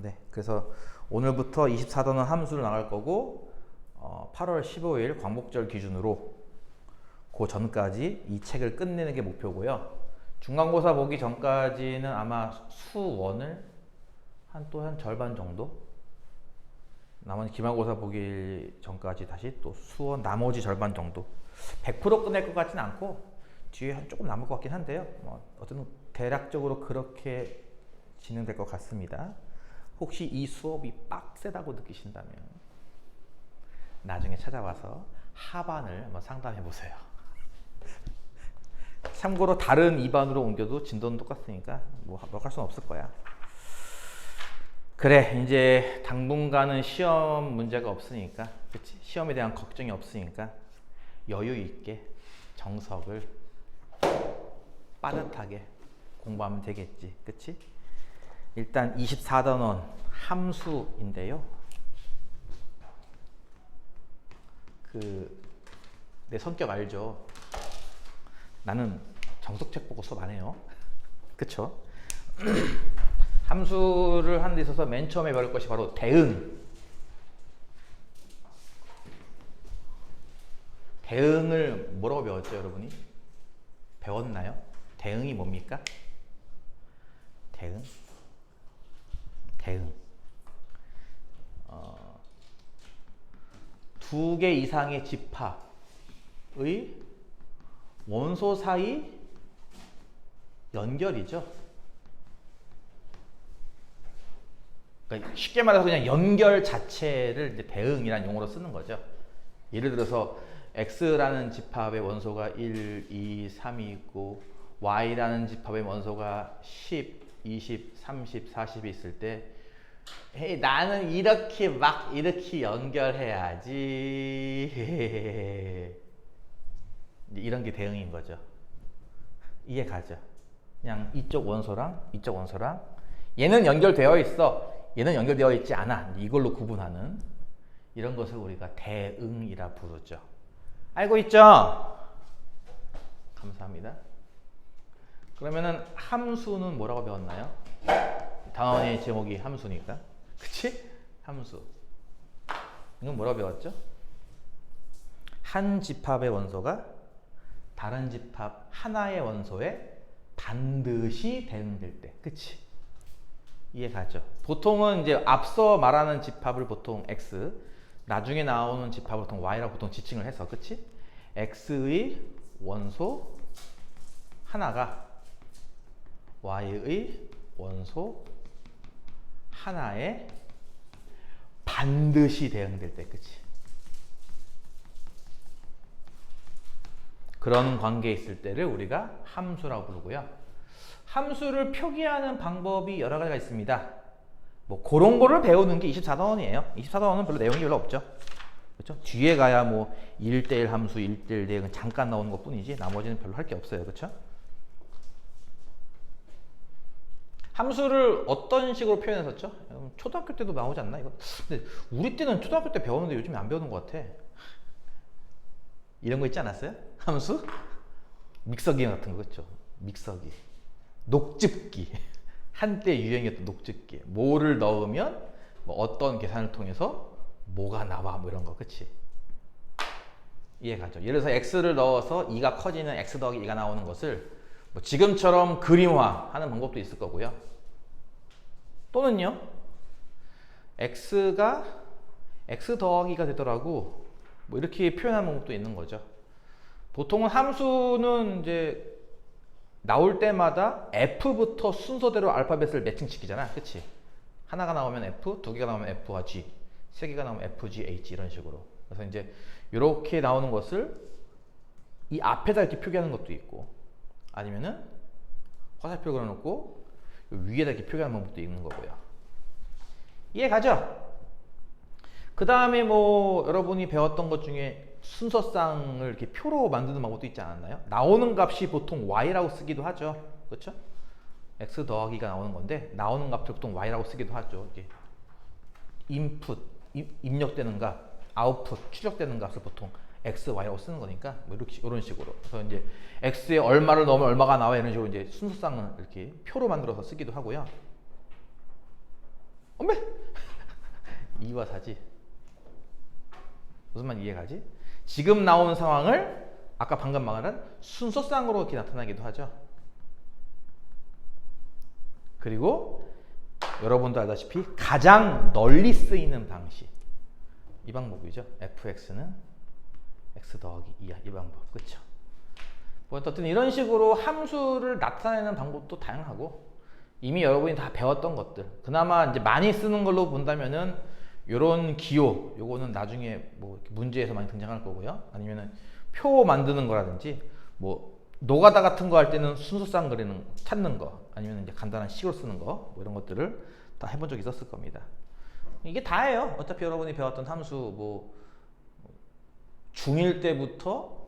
네, 그래서 오늘부터 24단원 함수를 나갈 거고 8월 15일 광복절 기준으로 그 전까지 이 책을 끝내는 게 목표고요. 중간고사 보기 전까지는 아마 수원을 한 절반 정도, 나머지 기말고사 보기 전까지 다시 또 수원 나머지 절반 정도, 100% 끝낼 것 같지는 않고 뒤에 조금 남을 것 같긴 한데요. 어쨌든 대략적으로 그렇게 진행될 것 같습니다. 혹시 이 수업이 빡세다고 느끼신다면 나중에 찾아와서 하반을 한번 상담해 보세요. 참고로 다른 2반으로 옮겨도 진도는 똑같으니까 뭐 할 수는 없을 거야. 그래, 이제 당분간은 시험 문제가 없으니까, 그치? 시험에 대한 걱정이 없으니까 여유 있게 정석을 빠듯하게 공부하면 되겠지, 그치? 일단 24단원 함수인데요. 내 성격 알죠? 나는 정석책 보고 수업 안 해요. 그쵸? 함수를 하는 데 있어서 맨 처음에 배울 것이 바로 대응. 대응을 뭐라고 배웠죠, 여러분이? 배웠나요? 대응이 뭡니까? 대응. 두 개 이상의 집합의 원소 사이 연결이죠. 그러니까 쉽게 말해서 그냥 연결 자체를 이제 대응이라는 용어로 쓰는 거죠. 예를 들어서 X라는 집합의 원소가 1, 2, 3이 있고 Y라는 집합의 원소가 10, 20, 30, 40이 있을 때 헤이, 나는 이렇게 연결해야지. 이런 게 대응인 거죠. 이해 가죠? 그냥 이쪽 원소랑 이쪽 원소랑 얘는 연결되어 있어, 얘는 연결되어 있지 않아, 이걸로 구분하는 이런 것을 우리가 대응이라 부르죠. 알고 있죠? 감사합니다. 그러면은 함수는 뭐라고 배웠나요? 단원의 제목이 함수니까, 그치? 함수. 이건 뭐라고 배웠죠? 한 집합의 원소가 다른 집합 하나의 원소에 반드시 대응될 때, 그치? 이해 가죠? 보통은 이제 앞서 말하는 집합을 보통 X, 나중에 나오는 집합을 보통 Y라고 보통 지칭을 해서, 그치? X의 원소 하나가 Y의 원소 하나에 반드시 대응될 때, 그치? 그런 관계에 있을 때를 우리가 함수라고 부르고요. 함수를 표기하는 방법이 여러 가지가 있습니다. 뭐 그런 거를 배우는 게 24단원이에요. 24단원은 별로 내용이 별로 없죠. 그렇죠? 뒤에 가야 뭐 1대1 함수, 1대1 대응은 잠깐 나오는 것 뿐이지 나머지는 별로 할 게 없어요. 그렇죠? 함수를 어떤 식으로 표현했었죠? 초등학교 때도 나오지 않나? 이거. 근데 우리 때는 초등학교 때 배웠는데 요즘에 안 배우는 것 같아. 이런 거 있지 않았어요? 함수? 믹서기 같은 거, 그렇죠? 믹서기. 녹즙기. 한때 유행이었던 녹즙기. 뭐를 넣으면 뭐 어떤 계산을 통해서 뭐가 나와, 뭐 이런 거, 그치? 이해 가죠? 예를 들어서 x를 넣어서 2가 커지는 x 더하기 2가 나오는 것을 뭐 지금처럼 그림화하는 방법도 있을 거고요. 또는요, x가 x 더하기가 되더라고, 뭐 이렇게 표현하는 방법도 있는 거죠. 보통은 함수는 이제 나올 때마다 f부터 순서대로 알파벳을 매칭시키잖아, 그치? 하나가 나오면 f, 두 개가 나오면 f와 g, 세 개가 나오면 f, g, h 이런 식으로. 그래서 이제 이렇게 나오는 것을 이 앞에다 이렇게 표기하는 것도 있고, 아니면은 화살표 그려놓고 위에다 이렇게 표기하는 방법도 있는 거고요. 이해 가죠? 그 다음에 뭐 여러분이 배웠던 것 중에 순서쌍을 이렇게 표로 만드는 방법도 있지 않았나요? 나오는 값이 보통 y라고 쓰기도 하죠. 그렇죠? x 더하기가 나오는 건데 나오는 값을 보통 y라고 쓰기도 하죠. 이게 인풋, 입력되는 값, 아웃풋, 출력되는 값을 보통 x, y라고 쓰는 거니까 뭐 이렇게 이런 식으로. 그래서 이제 x에 얼마를 넣으면 얼마가 나와, 이런 식으로 이제 순서쌍을 이렇게 표로 만들어서 쓰기도 하고요. 어메 2와 4지. 무슨 말 이해가지? 지금 나온 상황을 아까 방금 말한 순서쌍으로 이렇게 나타나기도 하죠. 그리고 여러분도 알다시피 가장 널리 쓰이는 방식 이 방법이죠. fx는 x 더하기 2야. 이 방법. 그쵸? 뭐 어쨌든 이런 식으로 함수를 나타내는 방법도 다양하고 이미 여러분이 다 배웠던 것들 그나마 이제 많이 쓰는 걸로 본다면은 요런 기호 요거는 나중에 뭐 문제에서 많이 등장할 거고요. 아니면은 표 만드는 거라든지 뭐 노가다 같은 거 할 때는 순서상 그리는 찾는 거 아니면 이제 간단한 식으로 쓰는 거 뭐 이런 것들을 다 해본 적이 있었을 겁니다. 이게 다예요. 어차피 여러분이 배웠던 함수 뭐 중1 때부터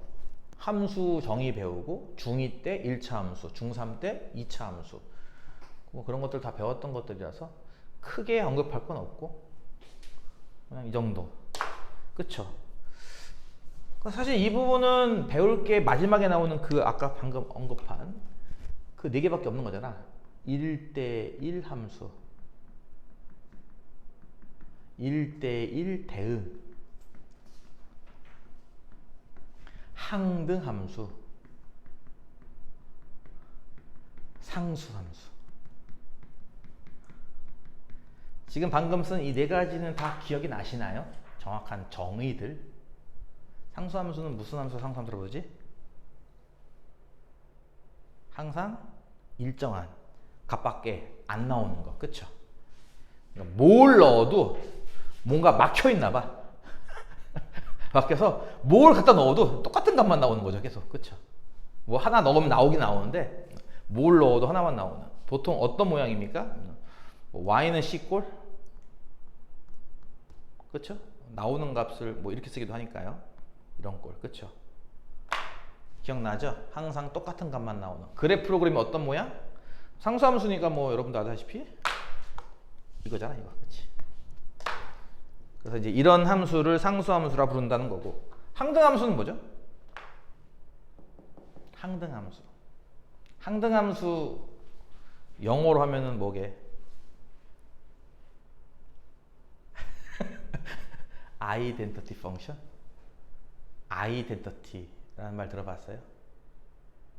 함수 정의 배우고 중2 때 1차 함수, 중3 때 2차 함수 뭐 그런 것들 다 배웠던 것들이라서 크게 언급할 건 없고 그냥 이 정도. 그쵸? 사실 이 부분은 배울 게 마지막에 나오는 그 아까 방금 언급한 그 4개밖에 없는 거잖아. 1대1 함수, 1대1 대응, 항등 함수, 상수 함수. 지금 방금 쓴 이 4가지는 다 기억이 나시나요? 정확한 정의들. 상수 함수는 무슨 함수 상수 함수라고 그러지? 항상 일정한 값밖에 안 나오는 거. 그쵸? 그러니까 뭘 넣어도 뭔가 막혀 있나 봐. 막혀서 뭘 갖다 넣어도 똑같은 값만 나오는 거죠. 계속. 그쵸? 뭐 하나 넣으면 나오긴 나오는데 뭘 넣어도 하나만 나오는. 보통 어떤 모양입니까? 뭐 y는 c꼴? 그쵸? 나오는 값을 뭐 이렇게 쓰기도 하니까요. 이런 꼴. 그쵸? 기억나죠? 항상 똑같은 값만 나오는. 그래프로 그리면 어떤 모양? 상수함수니까 뭐 여러분도 아다시피 이거잖아, 이거. 그치? 그래서 이제 이런 함수를 상수함수라 부른다는 거고. 항등함수는 뭐죠? 항등함수. 항등함수 영어로 하면은 뭐게? 아이덴티티 펑션? 아이덴티티라는 말 들어봤어요?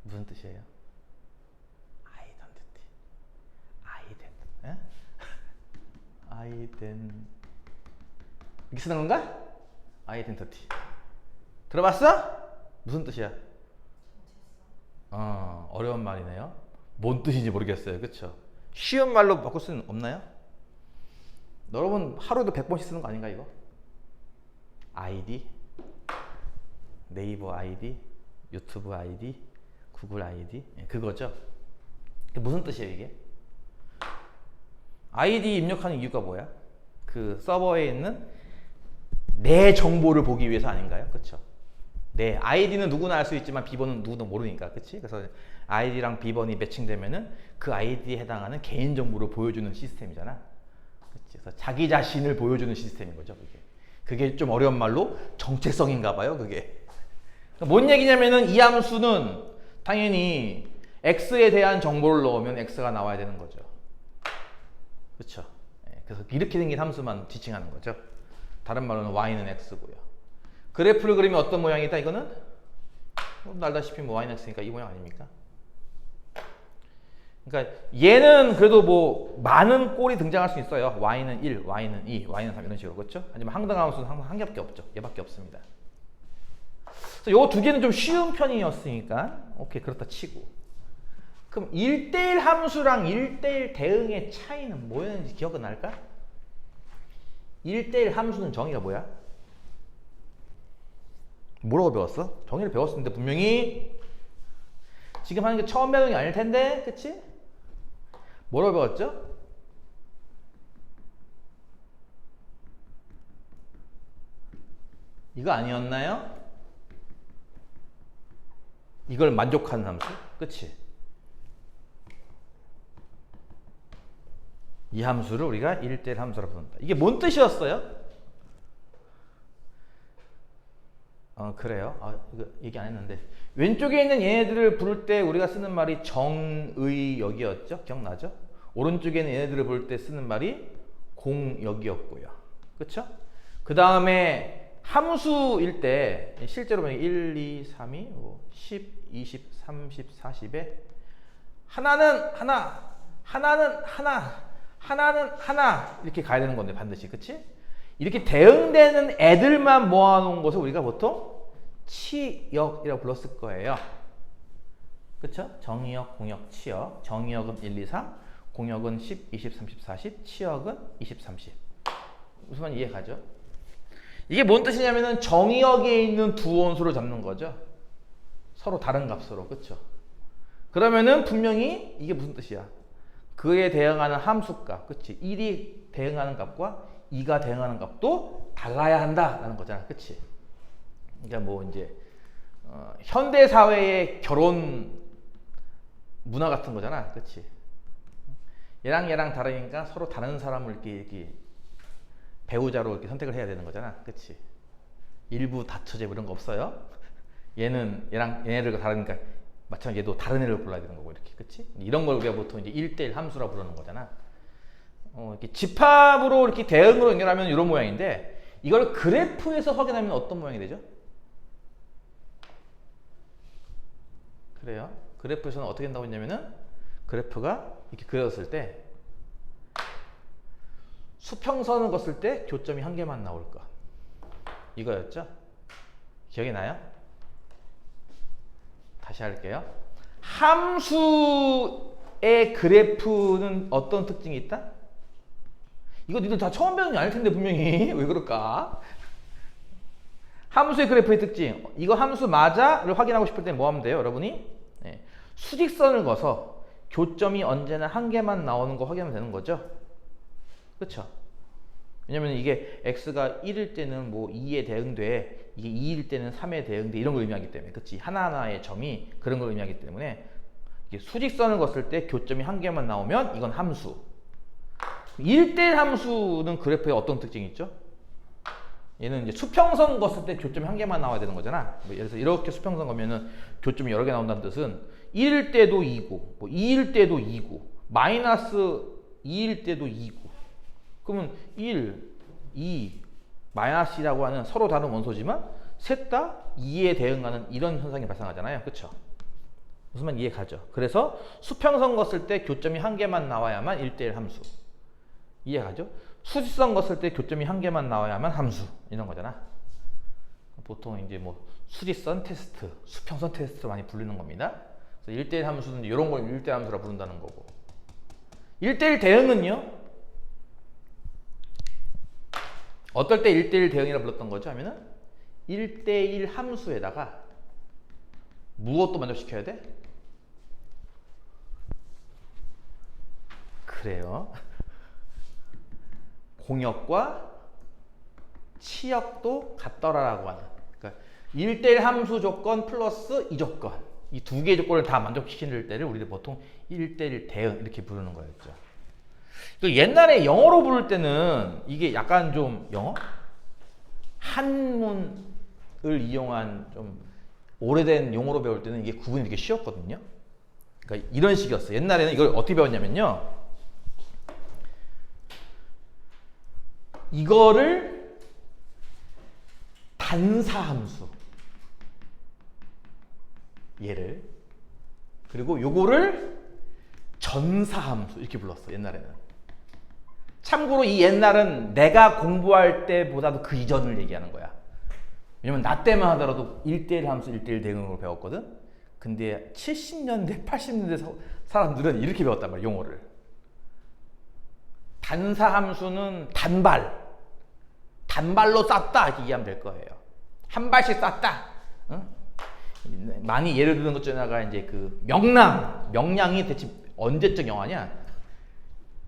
무슨 뜻이에요? 이렇게 쓰는 건가? 아이덴티티. 들어봤어? 무슨 뜻이야? 어려운 말이네요. 뭔 뜻인지 모르겠어요. 그쵸? 쉬운 말로 바꿀 수는 없나요? 여러분 하루에도 100번씩 쓰는 거 아닌가 이거? 아이디, 네이버 아이디, 유튜브 아이디, 구글 아이디, 그거죠? 무슨 뜻이에요 이게? 아이디 입력하는 이유가 뭐야? 그 서버에 있는 내 정보를 보기 위해서 아닌가요? 그쵸? 내 아이디는 누구나 알 수 있지만 비번은 누구도 모르니까. 그치? 그래서 아이디랑 비번이 매칭되면은 그 아이디에 해당하는 개인 정보를 보여주는 시스템이잖아. 그치? 그래서 자기 자신을 보여주는 시스템인 거죠. 그게 좀 어려운 말로 정체성인가 봐요. 그게. 뭔 얘기냐면은 이 함수는 당연히 x에 대한 정보를 넣으면 x가 나와야 되는 거죠. 그렇죠? 그래서 이렇게 생긴 함수만 지칭하는 거죠. 다른 말로는 y는 x고요. 그래프를 그리면 어떤 모양이다? 이거는 알다시피 뭐 y는 x니까 이 모양 아닙니까? 그러니까 얘는 그래도 뭐 많은 꼴이 등장할 수 있어요. y는 1, y는 2, y는 3 이런 식으로. 그렇죠? 하지만 항등함수는 항상 한 개밖에 없죠. 얘밖에 없습니다. 그래서 요 두 개는 좀 쉬운 편이었으니까 오케이 그렇다 치고. 그럼 1대1 함수랑 1대1 대응의 차이는 뭐였는지 기억은 날까? 1대1 함수는 정의가 뭐야? 뭐라고 배웠어? 정의를 배웠었는데 분명히 지금 하는 게 처음 배우는 게 아닐 텐데, 그치? 뭐라고 배웠죠? 이거 아니었나요? 이걸 만족하는 함수? 그치? 이 함수를 우리가 1대1 함수라고 부른다. 이게 뭔 뜻이었어요? 그래요. 이거 얘기 안 했는데 왼쪽에 있는 얘네들을 부를 때 우리가 쓰는 말이 정의역이었죠? 기억나죠? 오른쪽에 있는 얘네들을 부를 때 쓰는 말이 공역이었고요. 그쵸? 그 다음에 함수일 때 실제로 보면 1, 2, 3, 2, 5, 10, 20, 30, 40에 하나는 하나, 하나는 하나, 하나는 하나 이렇게 가야 되는 건데 반드시. 그치? 이렇게 대응되는 애들만 모아놓은 것을 우리가 보통 치역이라고 불렀을 거예요. 그쵸? 정의역, 공역, 치역. 정의역은 1, 2, 3, 공역은 10, 20, 30, 40, 치역은 20, 30. 무슨 말인지 이해 가죠? 이게 뭔 뜻이냐면은 정의역에 있는 두 원소를 잡는 거죠. 서로 다른 값으로. 그쵸? 그러면은 분명히 이게 무슨 뜻이야? 그에 대응하는 함수값. 그치? 1이 대응하는 값과 2가 대응하는 값도 달라야 한다라는 거잖아. 그치? 그러니까 뭐 이제 현대 사회의 결혼 문화 같은 거잖아. 그치? 얘랑 다르니까 서로 다른 사람을 이렇게 배우자로 이렇게 선택을 해야 되는 거잖아. 그치? 일부 다처제 이런 거 없어요. 얘는 얘네들과 다르니까 마찬가지로 얘도 다른 애를 골라야 되는 거고 이렇게. 그치? 이런 걸 우리가 보통 이제 1대1 함수라고 부르는 거잖아. 이렇게 집합으로 이렇게 대응으로 연결하면 이런 모양인데 이걸 그래프에서 확인하면 어떤 모양이 되죠? 그래요. 그래프에서는 어떻게 된다고 했냐면은 그래프가 이렇게 그려졌을 때 수평선을 걷을 때 교점이 한 개만 나올 것. 이거였죠? 기억이 나요? 다시 할게요. 함수의 그래프는 어떤 특징이 있다? 이거 니들 다 처음 배우는 게 아닐 텐데 분명히. 왜 그럴까? 함수의 그래프의 특징. 이거 함수 맞아?를 확인하고 싶을 때 뭐 하면 돼요? 여러분이 수직선을 그어서 교점이 언제나 한 개만 나오는 거 확인하면 되는 거죠. 그렇죠? 왜냐면 이게 x가 1일 때는 뭐 2에 대응돼, 이게 2일 때는 3에 대응돼 이런 걸 의미하기 때문에. 그렇지? 하나하나의 점이 그런 걸 의미하기 때문에 이게 수직선을 그었을 때 교점이 한 개만 나오면 이건 함수. 1대1 함수는 그래프에 어떤 특징이 있죠? 얘는 이제 수평선 그었을 때 교점이 한 개만 나와야 되는 거잖아. 뭐 예를 들어서 이렇게 수평선 거면은 교점이 여러 개 나온다는 뜻은 1일 때도 2고, 뭐 2일 때도 2고, 마이너스 2일 때도 2고. 그러면 1, 2, 마이너스 2라고 하는 서로 다른 원소지만 셋 다 2에 대응하는 이런 현상이 발생하잖아요. 그쵸? 무슨 말 이해 가죠? 그래서 수평선 그었을 때 교점이 한 개만 나와야만 1대1 함수. 이해 가죠? 수직선 그었을 때 교점이 한 개만 나와야만 함수. 이런 거잖아. 보통 이제 뭐 수직선 테스트, 수평선 테스트 많이 부르는 겁니다. 그래서 1대1 함수는 이런 걸 1대1 함수라 부른다는 거고. 1대1 대응은요? 어떨 때 1대1 대응이라 불렀던 거죠? 하면은 1대1 함수에다가 무엇도 만족시켜야 돼? 그래요. 공역과 치역도 같더라라고 하는. 그러니까 1대1 함수 조건 플러스 이 조건. 이 두 개의 조건을 다 만족시키는 때를 우리들 보통 1대1 대응 이렇게 부르는 거였죠. 옛날에 영어로 부를 때는 이게 약간 좀 영어? 한문을 이용한 좀 오래된 용어로 배울 때는 이게 구분이 되게 쉬웠거든요. 그러니까 이런 식이었어요. 옛날에는 이걸 어떻게 배웠냐면요. 이거를 단사함수. 얘를. 그리고 요거를 전사함수. 이렇게 불렀어. 옛날에는. 참고로 이 옛날은 내가 공부할 때보다도 그 이전을 얘기하는 거야. 왜냐면 나 때만 하더라도 1대1 함수 1대1 대응으로 배웠거든. 근데 70년대 80년대 사람들은 이렇게 배웠단 말이야. 용어를. 단사함수는 단발로 쐈다 이렇게 이해하면 될 거예요. 한 발씩 쐈다. 응? 많이 예를 드는 것 중에 하나가 이제 그 명량이 대체 언제적 영화냐?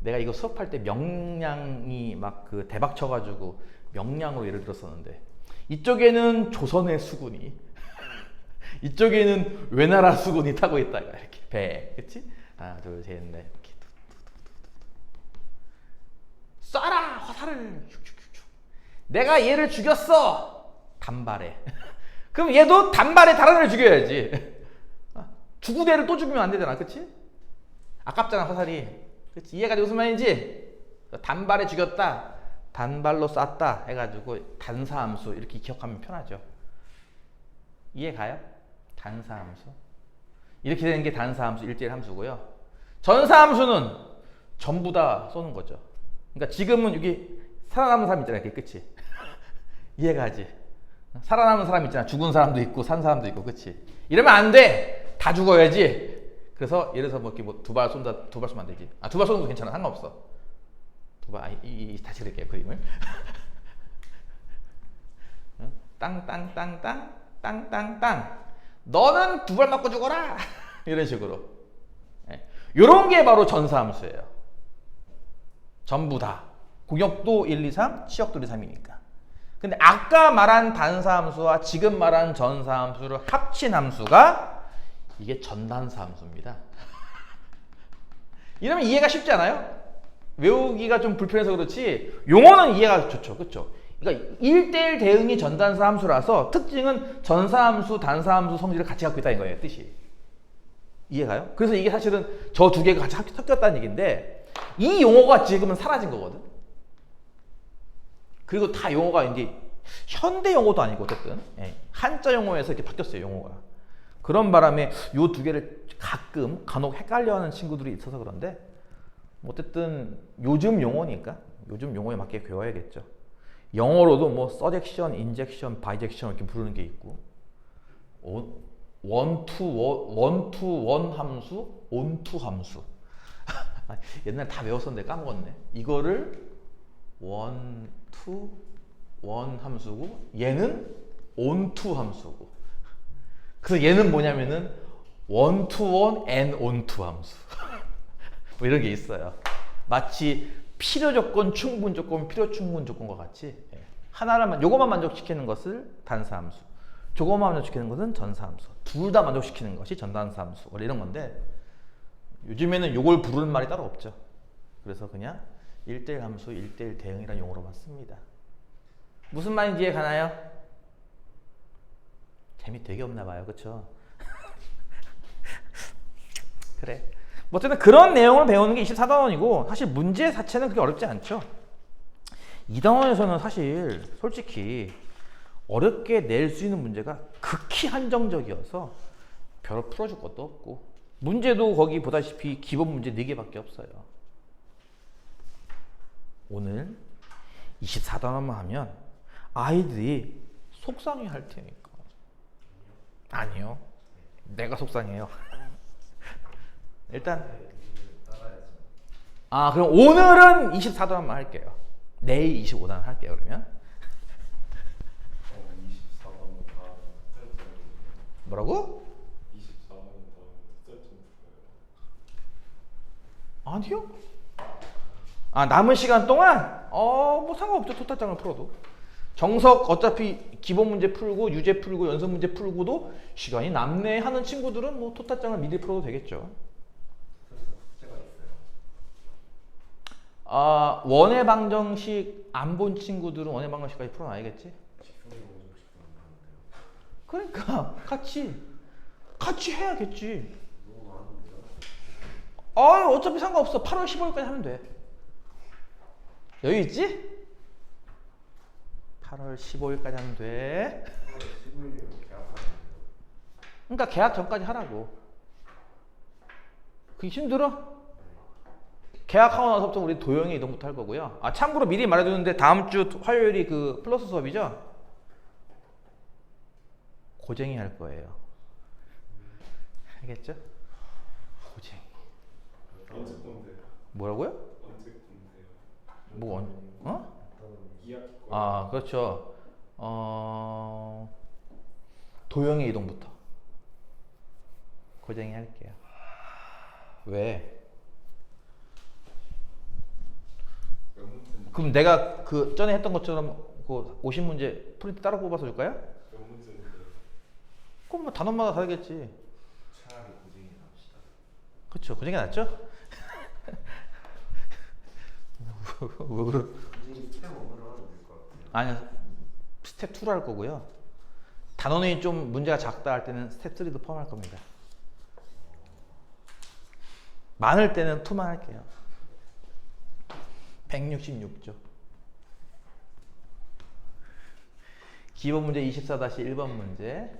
내가 이거 수업할 때 명량이 막 그 대박 쳐가지고 명량으로 예를 들었었는데 이쪽에는 조선의 수군이 이쪽에는 외나라 수군이 타고 있다 이렇게 배, 그치? 하나 둘 셋 넷 이렇게 쏴라 화살을 내가 얘를 죽였어 단발에 그럼 얘도 단발에 다른 애를 죽여야지 죽은 애를 또 죽이면 안 되잖아 그치? 아깝잖아 화살이 그치? 이해가 돼 무슨 말인지? 단발에 죽였다, 단발로 쐈다 해가지고 단사함수 이렇게 기억하면 편하죠. 이해 가요? 단사함수. 이렇게 되는 게 단사함수 1대1 함수고요. 전사함수는 전부 다 쏘는 거죠. 그러니까 지금은 여기 살아남은 사람 있잖아요. 그게 끝이. 이해가 하지? 살아남은 사람 있잖아. 죽은 사람도 있고 산 사람도 있고, 그치? 이러면 안 돼. 다 죽어야지. 그래서 예를 들어서 뭐 이렇게 뭐 두 발 쏜다, 두 발 쏘면 안 되지. 아, 두 발 쏘는 거 괜찮아. 상관없어. 두 발, 다시 그릴게요, 그림을. 땅땅땅땅 땅땅땅. 너는 두 발 맞고 죽어라. 이런 식으로. 요런 게 바로 전사함수예요. 전부 다. 공역도 1, 2, 3, 치역도 1, 2, 3이니까. 근데 아까 말한 단사함수와 지금 말한 전사함수를 합친 함수가 이게 전단사함수입니다. 이러면 이해가 쉽지 않아요? 외우기가 좀 불편해서 그렇지 용어는 이해가 좋죠. 그렇죠? 그러니까 1대1 대응이 전단사 함수라서 특징은 전사함수, 단사함수 성질을 같이 갖고 있다는 거예요. 뜻이. 이해가요? 그래서 이게 사실은 저 두 개가 같이 섞였다는 얘기인데 이 용어가 지금은 사라진 거거든. 그리고 다 용어가 이제 현대 용어도 아니고 어쨌든 한자 용어에서 이렇게 바뀌었어요. 용어가. 그런 바람에 요 두 개를 가끔 간혹 헷갈려하는 친구들이 있어서 그런데 어쨌든 요즘 용어니까 요즘 용어에 맞게 배워야겠죠. 영어로도 뭐 서젝션, 인젝션, 바이젝션 이렇게 부르는 게 있고 원투원 함수, 온투 함수. 옛날에 다 외웠었는데 까먹었네. 이거를 원투 원 함수고 얘는 온투 함수고. 그래서 얘는 뭐냐면은 원투원 앤 온투 함수. 뭐 이런 게 있어요. 마치 필요 조건, 충분 조건, 필요 충분 조건과 같이 하나만 요것만 만족시키는 것을 단사함수, 저것만 만족시키는 것은 전사함수. 둘 다 만족시키는 것이 전단사함수. 원래 이런 건데 요즘에는 요걸 부르는 말이 따로 없죠. 그래서 그냥 1대1 함수, 1대1 대응이라는 용어로만 씁니다. 무슨 말인지 이해 가나요? 재미 되게 없나 봐요. 그쵸? 그래. 뭐 어쨌든 그런 내용을 배우는 게 24단원이고 사실 문제 자체는 그렇게 어렵지 않죠. 2단원에서는 사실 솔직히 어렵게 낼 수 있는 문제가 극히 한정적이어서 별로 풀어줄 것도 없고 문제도 거기 보다시피 기본 문제 4개밖에 없어요. 오늘 24단원만 하면 아이들이 속상해 할 테니까. 아니요. 내가 속상해요. 일단 그럼 오늘은 24단원만 할게요. 내일 25단원 할게요. 그러면 뭐라고? 24단원 아니요. 남은 시간 동안 뭐 상관없죠. 토탈장을 풀어도. 정석 어차피 기본 문제 풀고 유제 풀고 연습 문제 풀고도 시간이 남네 하는 친구들은 뭐 토탈장을 미리 풀어도 되겠죠. 원의 방정식 안 본 친구들은 원의 방정식까지 풀어놔야겠지. 그러니까 같이 해야겠지. 어차피 상관없어. 8월 15일까지 하면 돼. 여유 있지? 8월 15일까지 하면 돼. 8월 15일이면 계약하는 거예요. 그러니까 계약 전까지 하라고. 그게 힘들어? 계약하고 나서부터 우리 도형의 이동부터 할 거고요. 참고로 미리 말해두는데 다음 주 화요일이 그 플러스 수업이죠? 고쟁이 할 거예요. 알겠죠? 고쟁이. 언제 건데요? 뭐라고요? 언제 건데요? 뭐 2학기 그렇죠. 도형의 이동부터 고쟁이 할게요. 왜? 그럼 내가 그 전에 했던 것처럼 그 50문제 프린트 따로 뽑아서 줄까요? 몇 문제인데? 그럼 뭐 단원마다 다르겠지. 차라리 고쟁이 나옵시다. 그렇죠. 고쟁이 낫죠? 고쟁이 스텝 1으로 하면 될 것 같아요. 아니요. 스텝 2로 할 거고요. 단원이 좀 문제가 작다 할 때는 스텝 3도 포함할 겁니다. 많을 때는 2만 할게요. 166조. 기본 문제 24-1번 문제.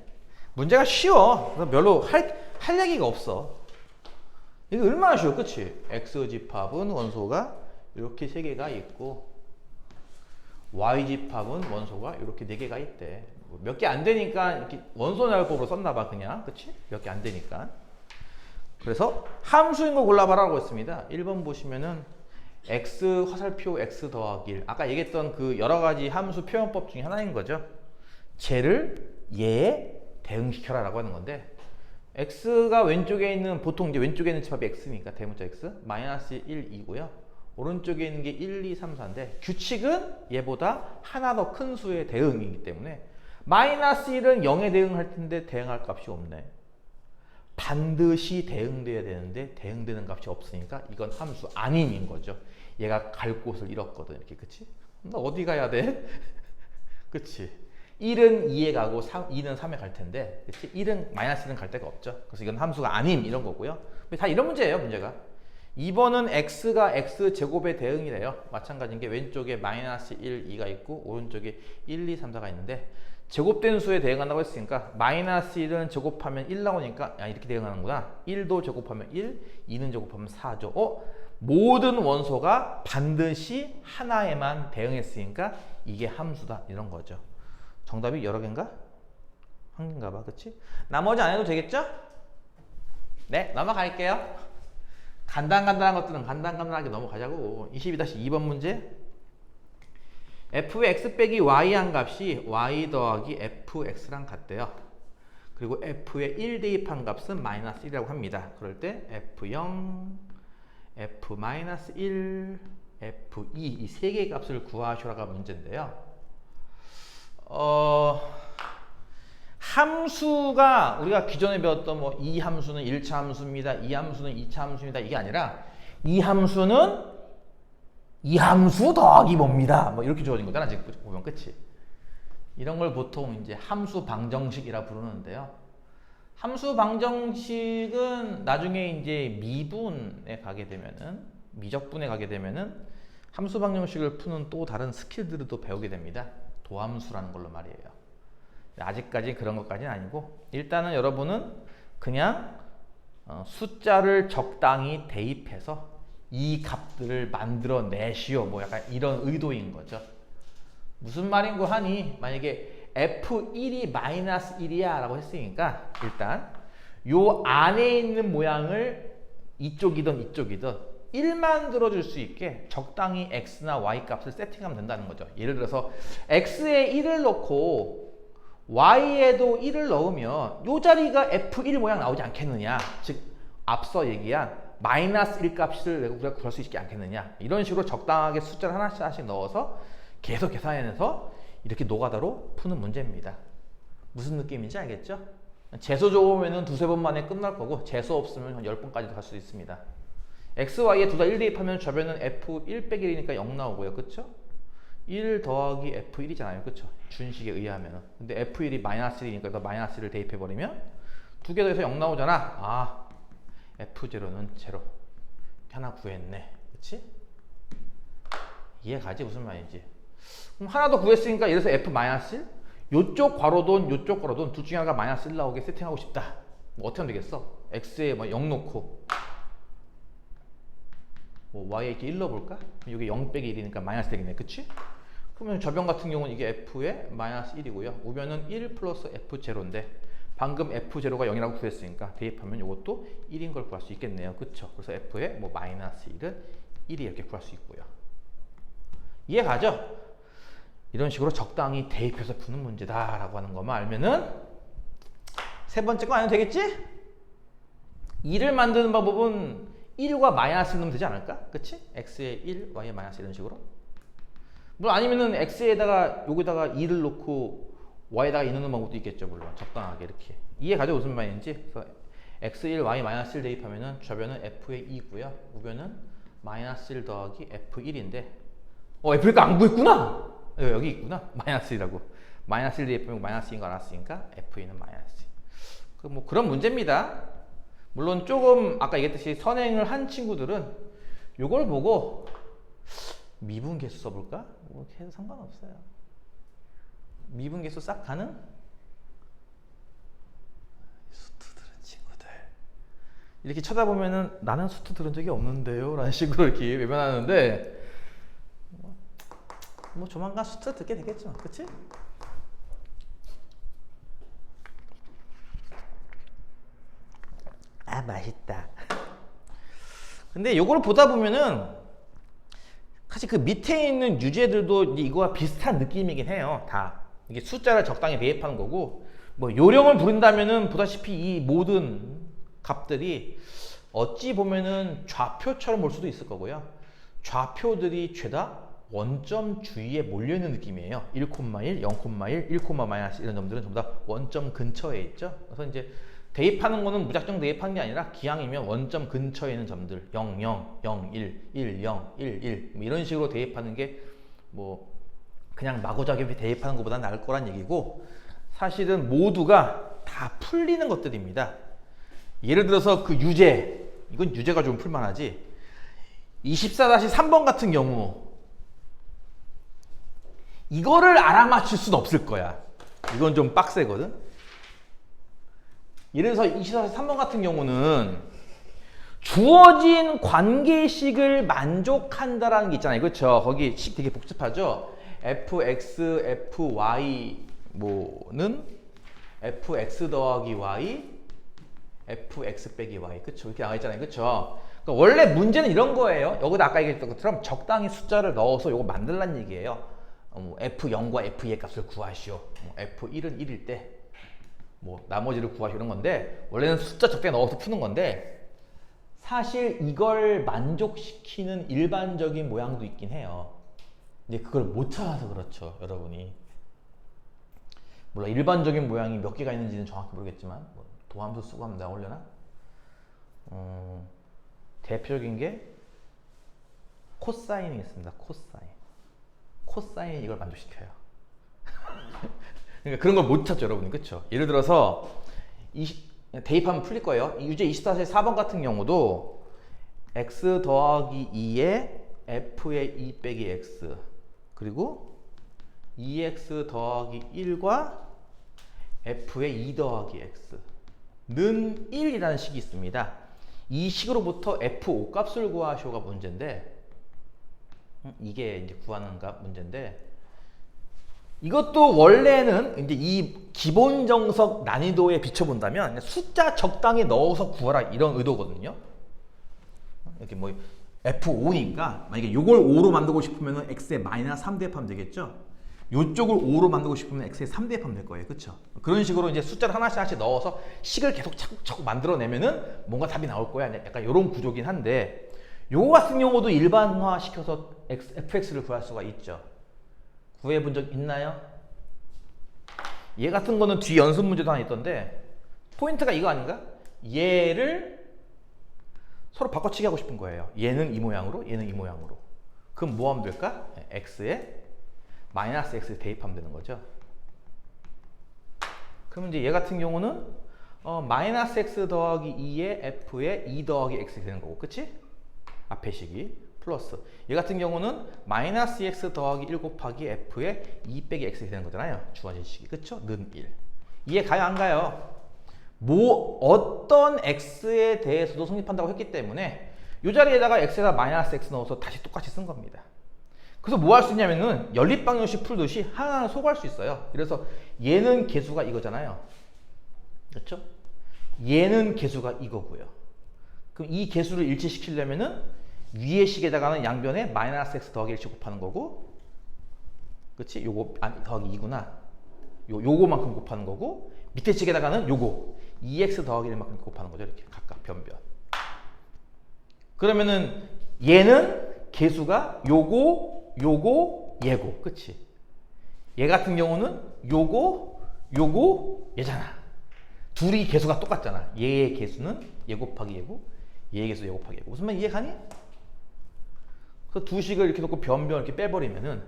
문제가 쉬워. 그래서 별로 할 얘기가 없어. 이거 얼마나 쉬워, 그치? X집합은 원소가 이렇게 3개가 있고 Y집합은 원소가 이렇게 4개가 있대. 몇 개 안 되니까 이렇게 원소 나열법으로 썼나봐, 그냥. 그치? 몇 개 안 되니까. 그래서 함수인 거 골라봐라고 했습니다. 1번 보시면은 X 화살표 X 더하기 1. 아까 얘기했던 그 여러 가지 함수 표현법 중에 하나인 거죠. 쟤를 얘에 대응시켜라 라고 하는 건데, X가 왼쪽에 있는, 보통 이제 왼쪽에 있는 집합이 X니까 대문자 X, 마이너스 1, 2고요. 오른쪽에 있는 게 1, 2, 3, 4인데, 규칙은 얘보다 하나 더 큰 수의 대응이기 때문에, 마이너스 1은 0에 대응할 텐데 대응할 값이 없네. 반드시 대응돼야 되는데 대응되는 값이 없으니까 이건 함수 아님인 거죠. 얘가 갈 곳을 잃었거든, 이렇게. 그치? 너 어디 가야 돼? 그치? 1은 2에 가고 2는 3에 갈 텐데, 그치? 1은 마이너스 1은 갈 데가 없죠. 그래서 이건 함수가 아님, 이런 거고요. 다 이런 문제예요, 문제가. 2번은 x가 x제곱의 대응이래요. 마찬가지인 게 왼쪽에 마이너스 1, 2가 있고 오른쪽에 1, 2, 3, 4가 있는데, 제곱된 수에 대응한다고 했으니까 마이너스 1은 제곱하면 1 나오니까 야, 이렇게 대응하는구나. 1도 제곱하면 1, 2는 제곱하면 4죠. 모든 원소가 반드시 하나에만 대응했으니까 이게 함수다, 이런 거죠. 정답이 여러 개인가? 한 개인가 봐, 그치? 나머지 안 해도 되겠죠? 네, 넘어갈게요. 간단한 것들은 간단하게 넘어가자고. 22-2번 문제. f의 x 빼기 y 한 값이 y 더하기 fx랑 같대요. 그리고 f의 1 대입한 값은 마이너스 1이라고 합니다. 그럴 때 f0, f-1, f2 이 세 개의 값을 구하시라가 문제인데요. 함수가 우리가 기존에 배웠던 뭐 이 함수는 1차 함수입니다. 이 함수는 2차 함수입니다. 이게 아니라 이 함수는 이 함수 더하기 뭡니다. 뭐 이렇게 주어진 거잖아, 지금 보면. 그치? 이런 걸 보통 이제 함수 방정식이라 부르는데요. 함수 방정식은 나중에 이제 미분에 가게 되면은, 미적분에 가게 되면은 함수 방정식을 푸는 또 다른 스킬들을 또 배우게 됩니다. 도함수라는 걸로 말이에요. 아직까지 그런 것까지는 아니고, 일단은 여러분은 그냥 숫자를 적당히 대입해서 이 값들을 만들어 내시오, 뭐 약간 이런 의도인 거죠. 무슨 말인고 하니, 만약에 f1이 마이너스 1이야 라고 했으니까 일단 요 안에 있는 모양을 이쪽이든 이쪽이든 1만 들어줄 수 있게 적당히 x나 y 값을 세팅하면 된다는 거죠. 예를 들어서 x에 1을 넣고 y에도 1을 넣으면 요 자리가 f1 모양 나오지 않겠느냐. 즉 앞서 얘기한 마이너스 1 값을 우리가 구할 수 있지 않겠느냐. 이런 식으로 적당하게 숫자를 하나씩 넣어서 계속 계산해내서 이렇게 노가다로 푸는 문제입니다. 무슨 느낌인지 알겠죠? 재수 좋으면 두세 번 만에 끝날 거고, 재수 없으면 한 10번까지도 갈 수 있습니다. x, y에 둘 다 1 대입하면 좌변은 f1 빼기 1이니까 0 나오고요. 그쵸? 1 더하기 f1이잖아요. 그쵸? 준식에 의하면. 근데 f1이 마이너스 1이니까 여기다 마이너스 1을 대입해버리면 두 개 더해서 0 나오잖아. 아, f0는 0. 하나 구했네. 그치? 이해가지? 무슨 말인지. 그럼 하나 더 구했으니까 예를 들어서 f-1? 요쪽 괄호돈 요쪽 괄호돈 둘 중에 하나가 마이너스 1 나오게 세팅하고 싶다. 뭐 어떻게 하면 되겠어? x에 뭐 0 놓고 뭐 y에 이렇게 1 넣어볼까? 이게 0 빼기 1이니까 마이너스 되겠네. 그치? 그러면 저변 같은 경우는 이게 f의 마이너스 1이고요. 우변은 1 플러스 f0인데 방금 f0가 0이라고 구했으니까 대입하면 이것도 1인 걸 구할 수 있겠네요. 그쵸? 그래서 f의 뭐 마이너스 1은 1이 이렇게 구할 수 있고요. 이해가죠? 이런 식으로 적당히 대입해서 푸는 문제다라고 하는 것만 알면은 세 번째 거 안 해도 되겠지? 2를 만드는 방법은 1과 마이너스 넣으면 되지 않을까? 그치? x에 1, y에 마이너스 이런 식으로. 물론 아니면은 x에다가 여기다가 2를 놓고 y에다가 2 넣는 방법도 있겠죠. 물론 적당하게 이렇게. 이해가죠? 무슨 말인지. 그래서 x1, y 마이너스 1 대입하면은 좌변은 f의 2고요. 우변은 마이너스 1 더하기 f1인데 f1가 안 구했구나! 여기 있구나. 마이너스 1이라고. 마이너스 1 대입하면 마이너스 2인 거 알았으니까 f2는 마이너스 2. 뭐 그런 문제입니다. 물론 조금 아까 얘기했듯이 선행을 한 친구들은 이걸 보고 미분 개수 써볼까? 뭐 해도 상관없어요. 미분 개수 싹 가능? 수트 들은 친구들 이렇게 쳐다보면은 나는 수트 들은 적이 없는데요 라는 식으로 이렇게 외면하는데 뭐 조만간 수트 듣게 되겠죠, 그치? 아 맛있다. 근데 요거를 보다 보면은 사실 그 밑에 있는 유제들도 이제 이거와 비슷한 느낌이긴 해요. 다 이게 숫자를 적당히 대입하는 거고, 뭐 요령을 부린다면은 보다시피 이 모든 값들이 어찌 보면은 좌표처럼 볼 수도 있을 거고요. 좌표들이 죄다 원점 주위에 몰려 있는 느낌이에요. 1,1, 0,1, 1, 마이너스 이런 점들은 전부 다 원점 근처에 있죠. 그래서 이제 대입하는 거는 무작정 대입하는 게 아니라 기왕이면 원점 근처에 있는 점들 0, 0, 0, 1, 1, 0, 1, 1 뭐 이런 식으로 대입하는 게 뭐 그냥 마구잡이 대입하는 것보다 나을 거란 얘기고, 사실은 모두가 다 풀리는 것들입니다. 예를 들어서 그 유제, 이건 유제가 좀 풀만하지. 24-3번 같은 경우 이거를 알아맞힐 수는 없을 거야. 이건 좀 빡세거든. 예를 들어서 24-3번 같은 경우는 주어진 관계식을 만족한다라는 게 있잖아요. 그렇죠? 거기 식 되게 복잡하죠. fx, fy 뭐는 fx 더하기 y, fx 빼기 y. 그렇죠? 이렇게 나와 있잖아요. 그렇죠? 그러니까 원래 문제는 이런 거예요. 여기다 아까 얘기했던 것처럼 적당히 숫자를 넣어서 이거 만들란 얘기예요. f0과 f2의 값을 구하시오. f1은 1일 때 뭐 나머지를 구하시오 이런 건데, 원래는 숫자 적당히 넣어서 푸는 건데 사실 이걸 만족시키는 일반적인 모양도 있긴 해요. 근데 그걸 못 찾아서 그렇죠, 여러분이. 몰라, 일반적인 모양이 몇 개가 있는지는 정확히 모르겠지만 뭐 도함수 쓰고 하면 나오려나? 대표적인 게 코사인이 있습니다. 코사인이 이걸 만족시켜요. 그러니까 그런 걸 못 찾죠, 여러분. 그렇죠? 예를 들어서 대입하면 풀릴 거예요. 유제 24-4번 같은 경우도 x 더하기 2에 f의 2 빼기 x, 그리고 2x 더하기 1과 f의 2 더하기 x는 1이라는 식이 있습니다. 이 식으로부터 f5 값을 구하시오가 문제인데, 이게 이제 구하는 값 문제인데, 이것도 원래는 이제 이 기본 정석 난이도에 비춰본다면 숫자 적당히 넣어서 구하라 이런 의도거든요. 이렇게 뭐 f5니까 만약에 요걸 5로 만들고 싶으면 x에 마이너스 3 대입하면 되겠죠. 요쪽을 5로 만들고 싶으면 x에 3 대입하면 될 거예요. 그렇죠? 그런 식으로 이제 숫자를 하나씩 넣어서 식을 계속 자꾸 만들어내면은 뭔가 답이 나올 거야. 약간 이런 구조긴 한데, 요거 같은 경우도 일반화 시켜서 fx를 구할 수가 있죠. 구해본 적 있나요? 얘 같은 거는 뒤 연습 문제도 하나 있던데, 포인트가 이거 아닌가? 얘를 서로 바꿔치기 하고 싶은 거예요. 얘는 이 모양으로, 얘는 이 모양으로. 그럼 뭐 하면 될까? x에 마이너스 x 대입하면 되는 거죠. 그러면 이제 얘 같은 경우는 마이너스 x 더하기 2에 f에 2 더하기 x 되는 거고, 그치? 앞에 식이 플러스, 얘 같은 경우는 마이너스 x 더하기 1 곱하기 f에 2 빼기 x 되는 거잖아요. 주어진 식이. 그쵸? 는 1. 이해 가요, 안 가요? 뭐 어떤 x에 대해서도 성립한다고 했기 때문에 이 자리에다가 x에다 마이너스 x 넣어서 다시 똑같이 쓴 겁니다. 그래서 뭐 할 수 있냐면은 연립방정식 풀듯이 하나하나 소거할 수 있어요. 그래서 얘는 개수가 이거잖아요. 그렇죠? 얘는 개수가 이거고요. 그럼 이 개수를 일치시키려면은 위의 식에다가는 양변에 마이너스 x 더하기 1씩 곱하는 거고, 그치? 요거 더하기 2구나. 요거만큼 곱하는 거고, 밑에 식에다가는 요거 2x 더하기 1만큼 곱하는 거죠. 이렇게 각각 변변. 그러면은 얘는 개수가 요거, 얘고, 그치? 얘 같은 경우는 요거, 얘잖아. 둘이 개수가 똑같잖아. 얘의 개수는 얘 곱하기 얘고, 얘의 개수 얘 곱하기 얘고. 무슨 말 이해 가니? 그래서 두 식을 이렇게 놓고 변변 이렇게 빼버리면은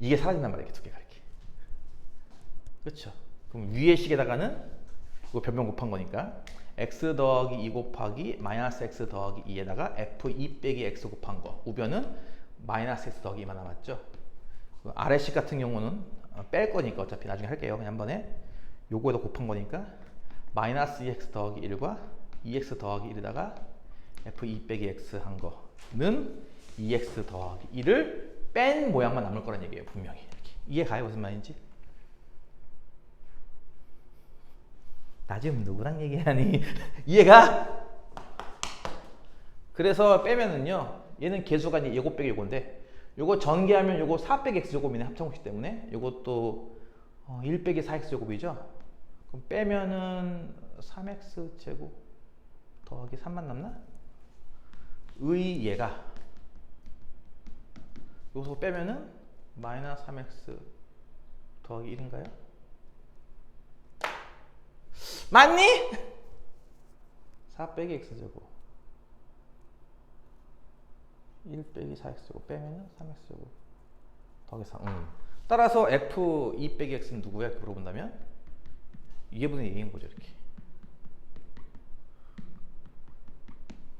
이게 사라진단 말이야. 이렇게 두 개가 이렇게. 그렇죠? 그럼 위의 식에다가는 이거 변변 곱한 거니까 x 더하기 2 곱하기 마이너스 x 더하기 2에다가 f2 빼기 x 곱한 거. 우변은 마이너스 x 더하기 2만 남았죠. 아래식 같은 경우는 뺄 거니까 어차피 나중에 할게요. 그냥 한 번에 요거에다 곱한 거니까 마이너스 2x 더하기 1과 2x 더하기 1에다가 f2 빼기 x 한 거는 2x 더하기 1을 뺀 모양만 남을 거란 얘기예요. 분명히. 이렇게. 이해가요? 무슨 말인지? 나 지금 누구랑 얘기하니? 이해가? 그래서 빼면은요, 얘는 개수가 이제 요거 빼기 요건데, 요거 전개하면 요거 4 빼기 x 제곱이네, 합성식 때문에. 요것도 1 빼기 4x 제곱이죠. 그럼 빼면은 3x 제곱 더하기 3만 남나? 의 얘가 여기서 빼면은 마이너스 3x 더하기 1인가요? 맞니? 4 빼기 x제곱 1 빼기 4x 제곱 빼면은 3x 제곱 더하기 3. 따라서 f2 빼기 x는 누구야? 이렇게 물어본다면 이게 무슨 얘기인 거죠, 이렇게.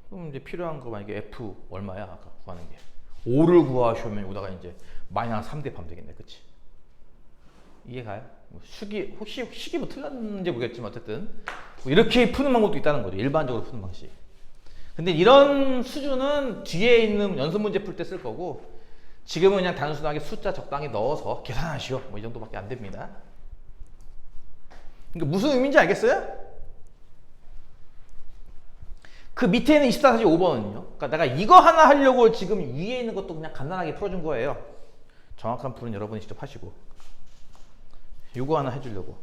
그럼 이제 필요한 거 만약에 f 얼마야? 아까 구하는 게 5를 구하시면 여기다가 이제 마이너스 3 대입하면 되겠네, 그치? 이해가요? 식이 혹시 식이 뭐 틀렸는지 모르겠지만 어쨌든 뭐 이렇게 푸는 방법도 있다는 거죠. 일반적으로 푸는 방식. 근데 이런 수준은 뒤에 있는 연습 문제 풀 때 쓸 거고, 지금은 그냥 단순하게 숫자 적당히 넣어서 계산하시오. 뭐 이 정도밖에 안 됩니다. 그러니까 무슨 의미인지 알겠어요? 그 밑에 있는 24, 45, 5번은요. 그러니까 내가 이거 하나 하려고 지금 위에 있는 것도 그냥 간단하게 풀어준 거예요. 정확한 풀은 여러분이 직접 하시고. 요거 하나 해주려고.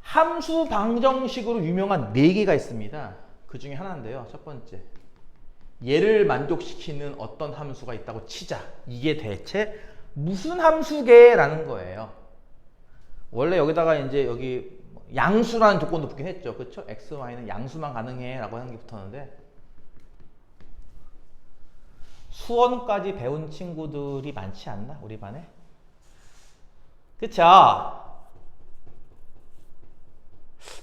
함수 방정식으로 유명한 4개가 있습니다. 그 중에 하나인데요. 첫 번째. 얘를 만족시키는 어떤 함수가 있다고 치자. 이게 대체 무슨 함수게? 라는 거예요. 원래 여기다가 이제 여기 양수라는 조건도 붙긴 했죠. 그렇죠? x, y는 양수만 가능해 라고 하는 게 붙었는데, 수원까지 배운 친구들이 많지 않나? 우리 반에? 그쵸?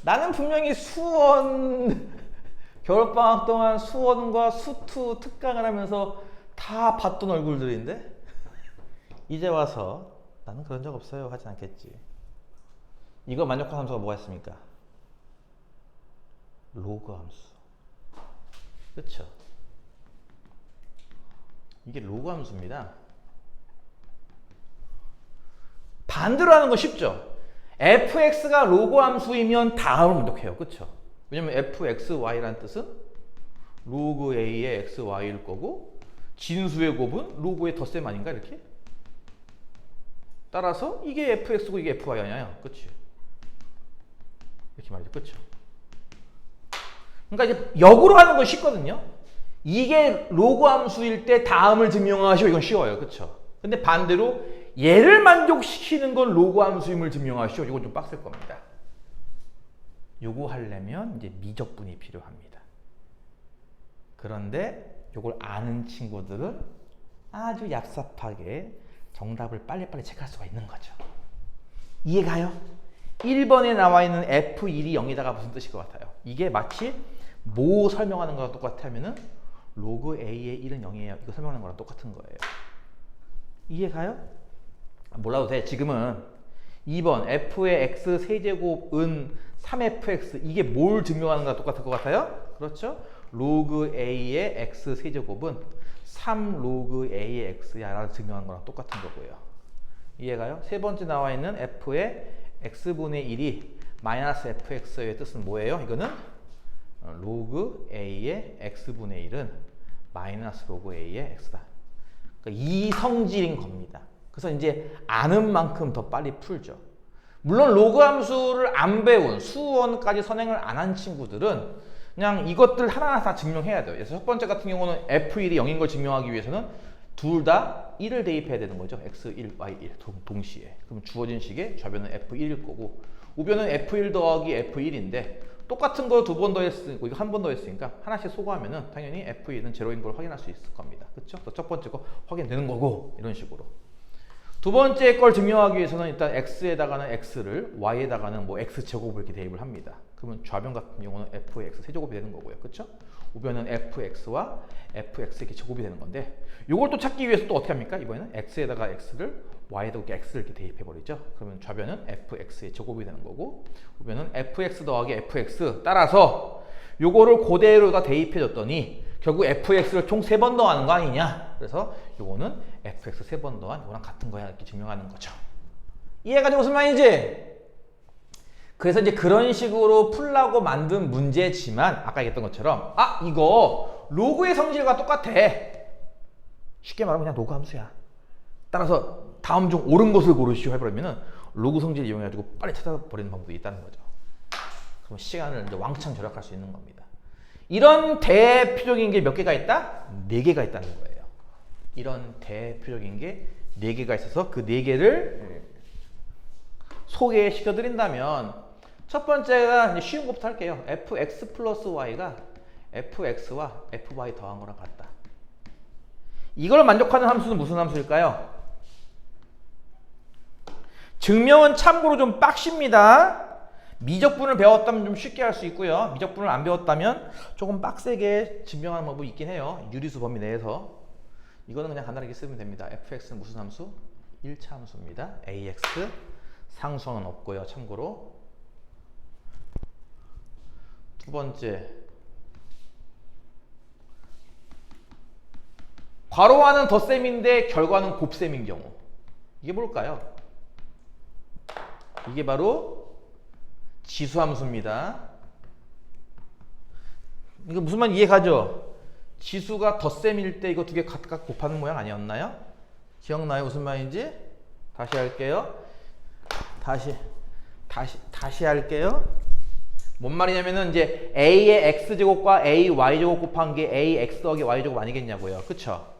나는 분명히 수원 겨울방학 동안 수원과 수투 특강을 하면서 다 봤던 얼굴들인데 이제 와서 나는 그런 적 없어요 하진 않겠지. 이거 만족한 함수가 뭐가 있습니까? 로그 함수. 그쵸? 이게 로그 함수입니다. 반대로 하는 거 쉽죠? fx가 로그 함수이면 다음을 만족해요. 그쵸? 왜냐면 fxy라는 뜻은 로그 a의 xy일 거고, 진수의 곱은 로그의 덧셈 아닌가? 이렇게? 따라서 이게 fx고 이게 fy 아니야. 그치? 이렇게 말이죠. 그쵸? 그러니까 이제 역으로 하는 건 쉽거든요. 이게 로그 함수일 때 다음을 증명하시오. 이건 쉬워요. 그쵸? 근데 반대로 얘를 만족시키는 건 로그 함수임을 증명하시오. 이건 좀 빡셀 겁니다. 요거 하려면 이제 미적분이 필요합니다. 그런데 요걸 아는 친구들은 아주 얍삽하게 정답을 빨리빨리 체크할 수가 있는 거죠. 이해가요? 1번에 나와 있는 F1이 0이다가 무슨 뜻일 것 같아요? 이게 마치 뭐 설명하는 거랑 똑같으면은 로그 A의 1은 0이에요. 이거 설명하는 거랑 똑같은 거예요. 이해가요? 몰라도 돼. 지금은 2번 F의 X 세제곱은 3fx 이게 뭘 증명하는 거랑 똑같을 것 같아요? 그렇죠? 로그 A의 X 세제곱은 3 로그 A의 X야 라고 증명하는 거랑 똑같은 거고요. 이해가요? 세 번째 나와 있는 F의 X분의 1이 마이너스 fx의 뜻은 뭐예요? 이거는 로그 A의 X분의 1은 마이너스 로그 A의 X다. 그러니까 이 성질인 겁니다. 그래서 이제 아는 만큼 더 빨리 풀죠. 물론 로그 함수를 안 배운 수원까지 선행을 안 한 친구들은 그냥 이것들 하나하나 다 증명해야 돼요. 그래서 첫 번째 같은 경우는 F1이 0인 걸 증명하기 위해서는 둘 다 1을 대입해야 되는 거죠. x1, y1 동시에. 그럼 주어진 식의 좌변은 F1일 거고, 우변은 F1 더하기 F1인데 똑같은 거 두 번 더했으니까 이거 한 번 더했으니까 하나씩 소거하면은 당연히 F1은 제로인 걸 확인할 수 있을 겁니다. 그렇죠? 첫 번째 거 확인되는 거고, 이런 식으로. 두 번째 걸 증명하기 위해서는 일단 x에다가는 x를, y에다가는 뭐 x제곱을 이렇게 대입을 합니다. 그러면 좌변 같은 경우는 fx 세제곱이 되는 거고요. 그렇죠? 우변은 fx와 fx 이렇게 제곱이 되는 건데 이걸 또 찾기 위해서 또 어떻게 합니까? 이번에는 x에다가 x를 y에다가 x를 이렇게 대입해 버리죠. 그러면 좌변은 fx의 제곱이 되는 거고 우변은 fx 더하기 fx 따라서 요거를 그대로다 대입해 줬더니 결국 fx를 총 3번 더하는 거 아니냐? 그래서 요거는 fx 3번 더한 요거랑 같은 거야 이렇게 증명하는 거죠. 이해가지 무슨 말인지? 그래서 이제 그런 식으로 풀라고 만든 문제지만 아까 얘기했던 것처럼 이거 로그의 성질과 똑같아. 쉽게 말하면 그냥 로그 함수야. 따라서 다음 중 옳은 것을 고르시오 해버리면은 로그 성질 이용해가지고 빨리 찾아버리는 방법이 있다는 거죠. 그럼 시간을 이제 왕창 절약할 수 있는 겁니다. 이런 대표적인 게 몇 개가 있다? 4개가 있다는 거예요. 이런 대표적인 게 4개가 있어서 그 4개를 소개시켜 드린다면 첫 번째가 이제 쉬운 것부터 할게요. fx 플러스 y가 fx와 fy 더한 거랑 같다. 이걸 만족하는 함수는 무슨 함수일까요? 증명은 참고로 좀 빡십니다. 미적분을 배웠다면 좀 쉽게 할 수 있고요. 미적분을 안 배웠다면 조금 빡세게 증명하는 방법이 있긴 해요. 유리수 범위 내에서. 이거는 그냥 간단하게 쓰면 됩니다. fx는 무슨 함수? 1차 함수입니다. ax 상수항은 없고요. 참고로. 두 번째, 괄호하는 덧셈인데 결과는 곱셈인 경우. 이게 뭘까요? 이게 바로 지수함수입니다. 이거 무슨 말 이해가죠? 지수가 덧셈일 때 이거 두 개 각각 곱하는 모양 아니었나요? 기억나요? 무슨 말인지? 다시 할게요. 다시 할게요. 뭔 말이냐면은 이제 a의 x제곱과 a y제곱 곱한 게 a x 더하기 y제곱 아니겠냐고요. 그쵸?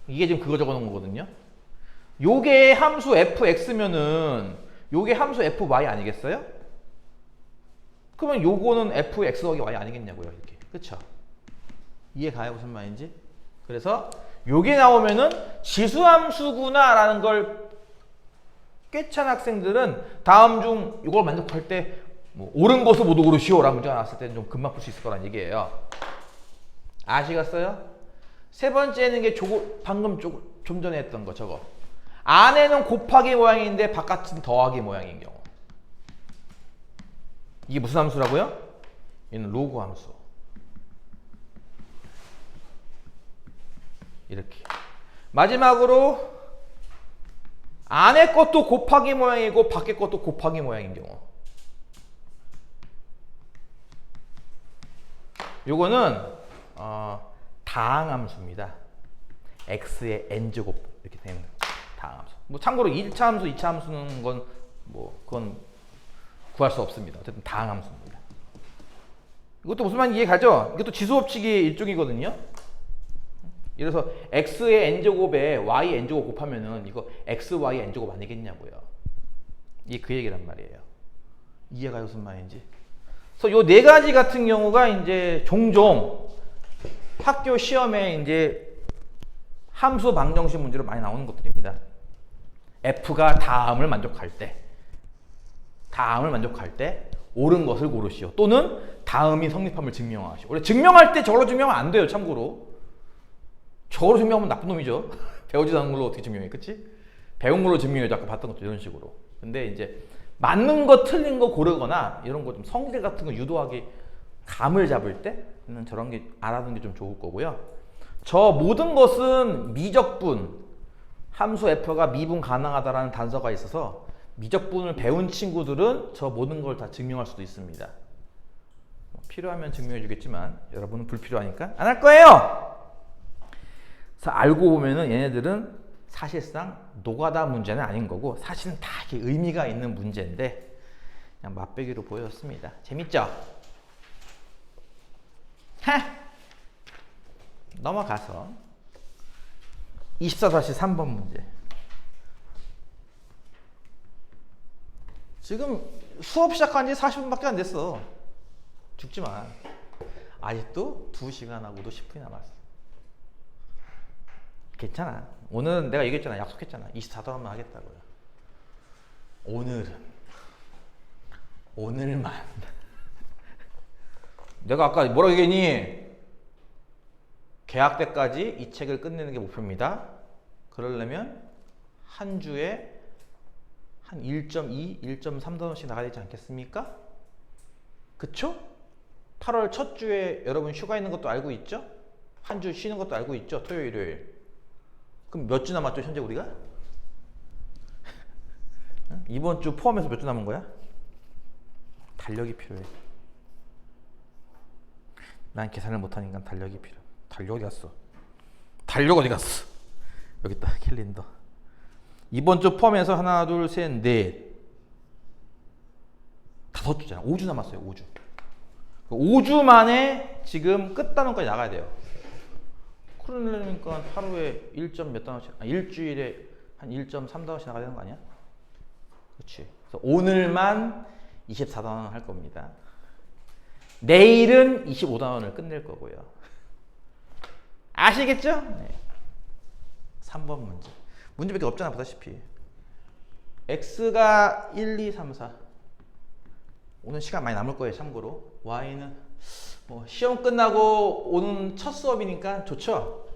이게 지금 그거 적어 놓은 거거든요. 요게 함수 fx면은 요게 함수 fy 아니겠어요? 그러면 요거는 fx 더하기 y 아니겠냐고요. 이렇게. 그쵸? 이해 가요? 무슨 말인지? 그래서 요게 나오면은 지수함수구나 라는 걸 꿰찬 학생들은 다음 중 이걸 만족할 때 뭐 옳은 것을 모두 고르시오 라는 문제가 나왔을 때는 좀 금방 풀 수 있을 거란 얘기예요. 아시겠어요? 세 번째는 게 방금 좀 전에 했던 거 저거. 안에는 곱하기 모양인데 바깥은 더하기 모양인 경우. 이게 무슨 함수라고요? 얘는 로그 함수. 이렇게. 마지막으로 안에 것도 곱하기 모양이고 밖에 것도 곱하기 모양인 경우. 요거는 다항함수입니다. x의 n제곱 이렇게 되는 다항함수. 뭐 참고로 1차 함수, 2차 함수는 그건 구할 수 없습니다. 어쨌든 다항함수입니다. 이것도 무슨 말인지 이해 가죠? 이것도 지수법칙의 일종이거든요. 이래서 x의 n제곱에 y n제곱 곱하면은 이거 xy n제곱 아니겠냐고요. 이게 그 얘기란 말이에요. 이해가 무슨 말인지. 그래서 요 4가지 같은 경우가 이제 종종 학교 시험에 이제 함수 방정식 문제로 많이 나오는 것들입니다. f가 다음을 만족할 때 옳은 것을 고르시오. 또는 다음이 성립함을 증명하시오. 원래 증명할 때 저걸로 증명하면 안 돼요. 참고로. 저걸로 증명하면 나쁜 놈이죠. 배우지도 않은 걸로 어떻게 증명해. 그치? 배운 걸로 증명해야지. 아까 봤던 것도 이런 식으로. 근데 이제 맞는 거 틀린 거 고르거나 이런 거 좀 성질 같은 거 유도하게 감을 잡을 때는 저런 게 알아두는 게 좀 좋을 거고요. 저 모든 것은 미적분, 함수 f가 미분 가능하다라는 단서가 있어서 미적분을 배운 친구들은 저 모든 걸 다 증명할 수도 있습니다. 필요하면 증명해 주겠지만 여러분은 불필요하니까 안 할 거예요. 그래서 알고 보면은 얘네들은 사실상 노가다 문제는 아닌 거고 사실은 다 이렇게 의미가 있는 문제인데 그냥 맛배기로 보였습니다. 재밌죠? 넘어가서 24-3번 문제. 지금 수업 시작한 지 40분밖에 안 됐어. 죽지만 아직도 2시간하고도 10분이 남았어. 괜찮아. 오늘은 내가 얘기했잖아. 약속했잖아. 24도라면 하겠다고요. 오늘만 내가 아까 뭐라고 얘기했니? 개학 때까지 이 책을 끝내는 게 목표입니다. 그러려면 한 주에 한 1.2, 1.3단원씩 나가야 되지 않겠습니까? 그쵸? 8월 첫 주에 여러분 휴가 있는 것도 알고 있죠? 한 주 쉬는 것도 알고 있죠? 토요일, 일요일. 그럼 몇 주 남았죠, 현재 우리가? 이번 주 포함해서 몇 주 남은 거야? 달력이 필요해. 난 계산을 못하니까 달력이 필요해. 달력 어디 갔어? 달력 어디 갔어? 여기 있다, 캘린더. 이번 주 포함해서 하나, 둘, 셋, 넷, 5주잖아. 5주 남았어요. 5주. 5주 만에 지금 끝단원까지 나가야 돼요. 그러니까 하루에 1. 몇 단원씩, 일주일에 한 1.3단원씩 나가야 되는 거 아니야? 그렇지. 그래서 오늘만 24단원 할 겁니다. 내일은 25단원을 끝낼 거고요. 아시겠죠? 네. 3번 문제. 문제밖에 없잖아, 보다시피. x가 1, 2, 3, 4. 오늘 시간 많이 남을 거예요, 참고로. y는 뭐 시험 끝나고 오는 첫 수업이니까 좋죠?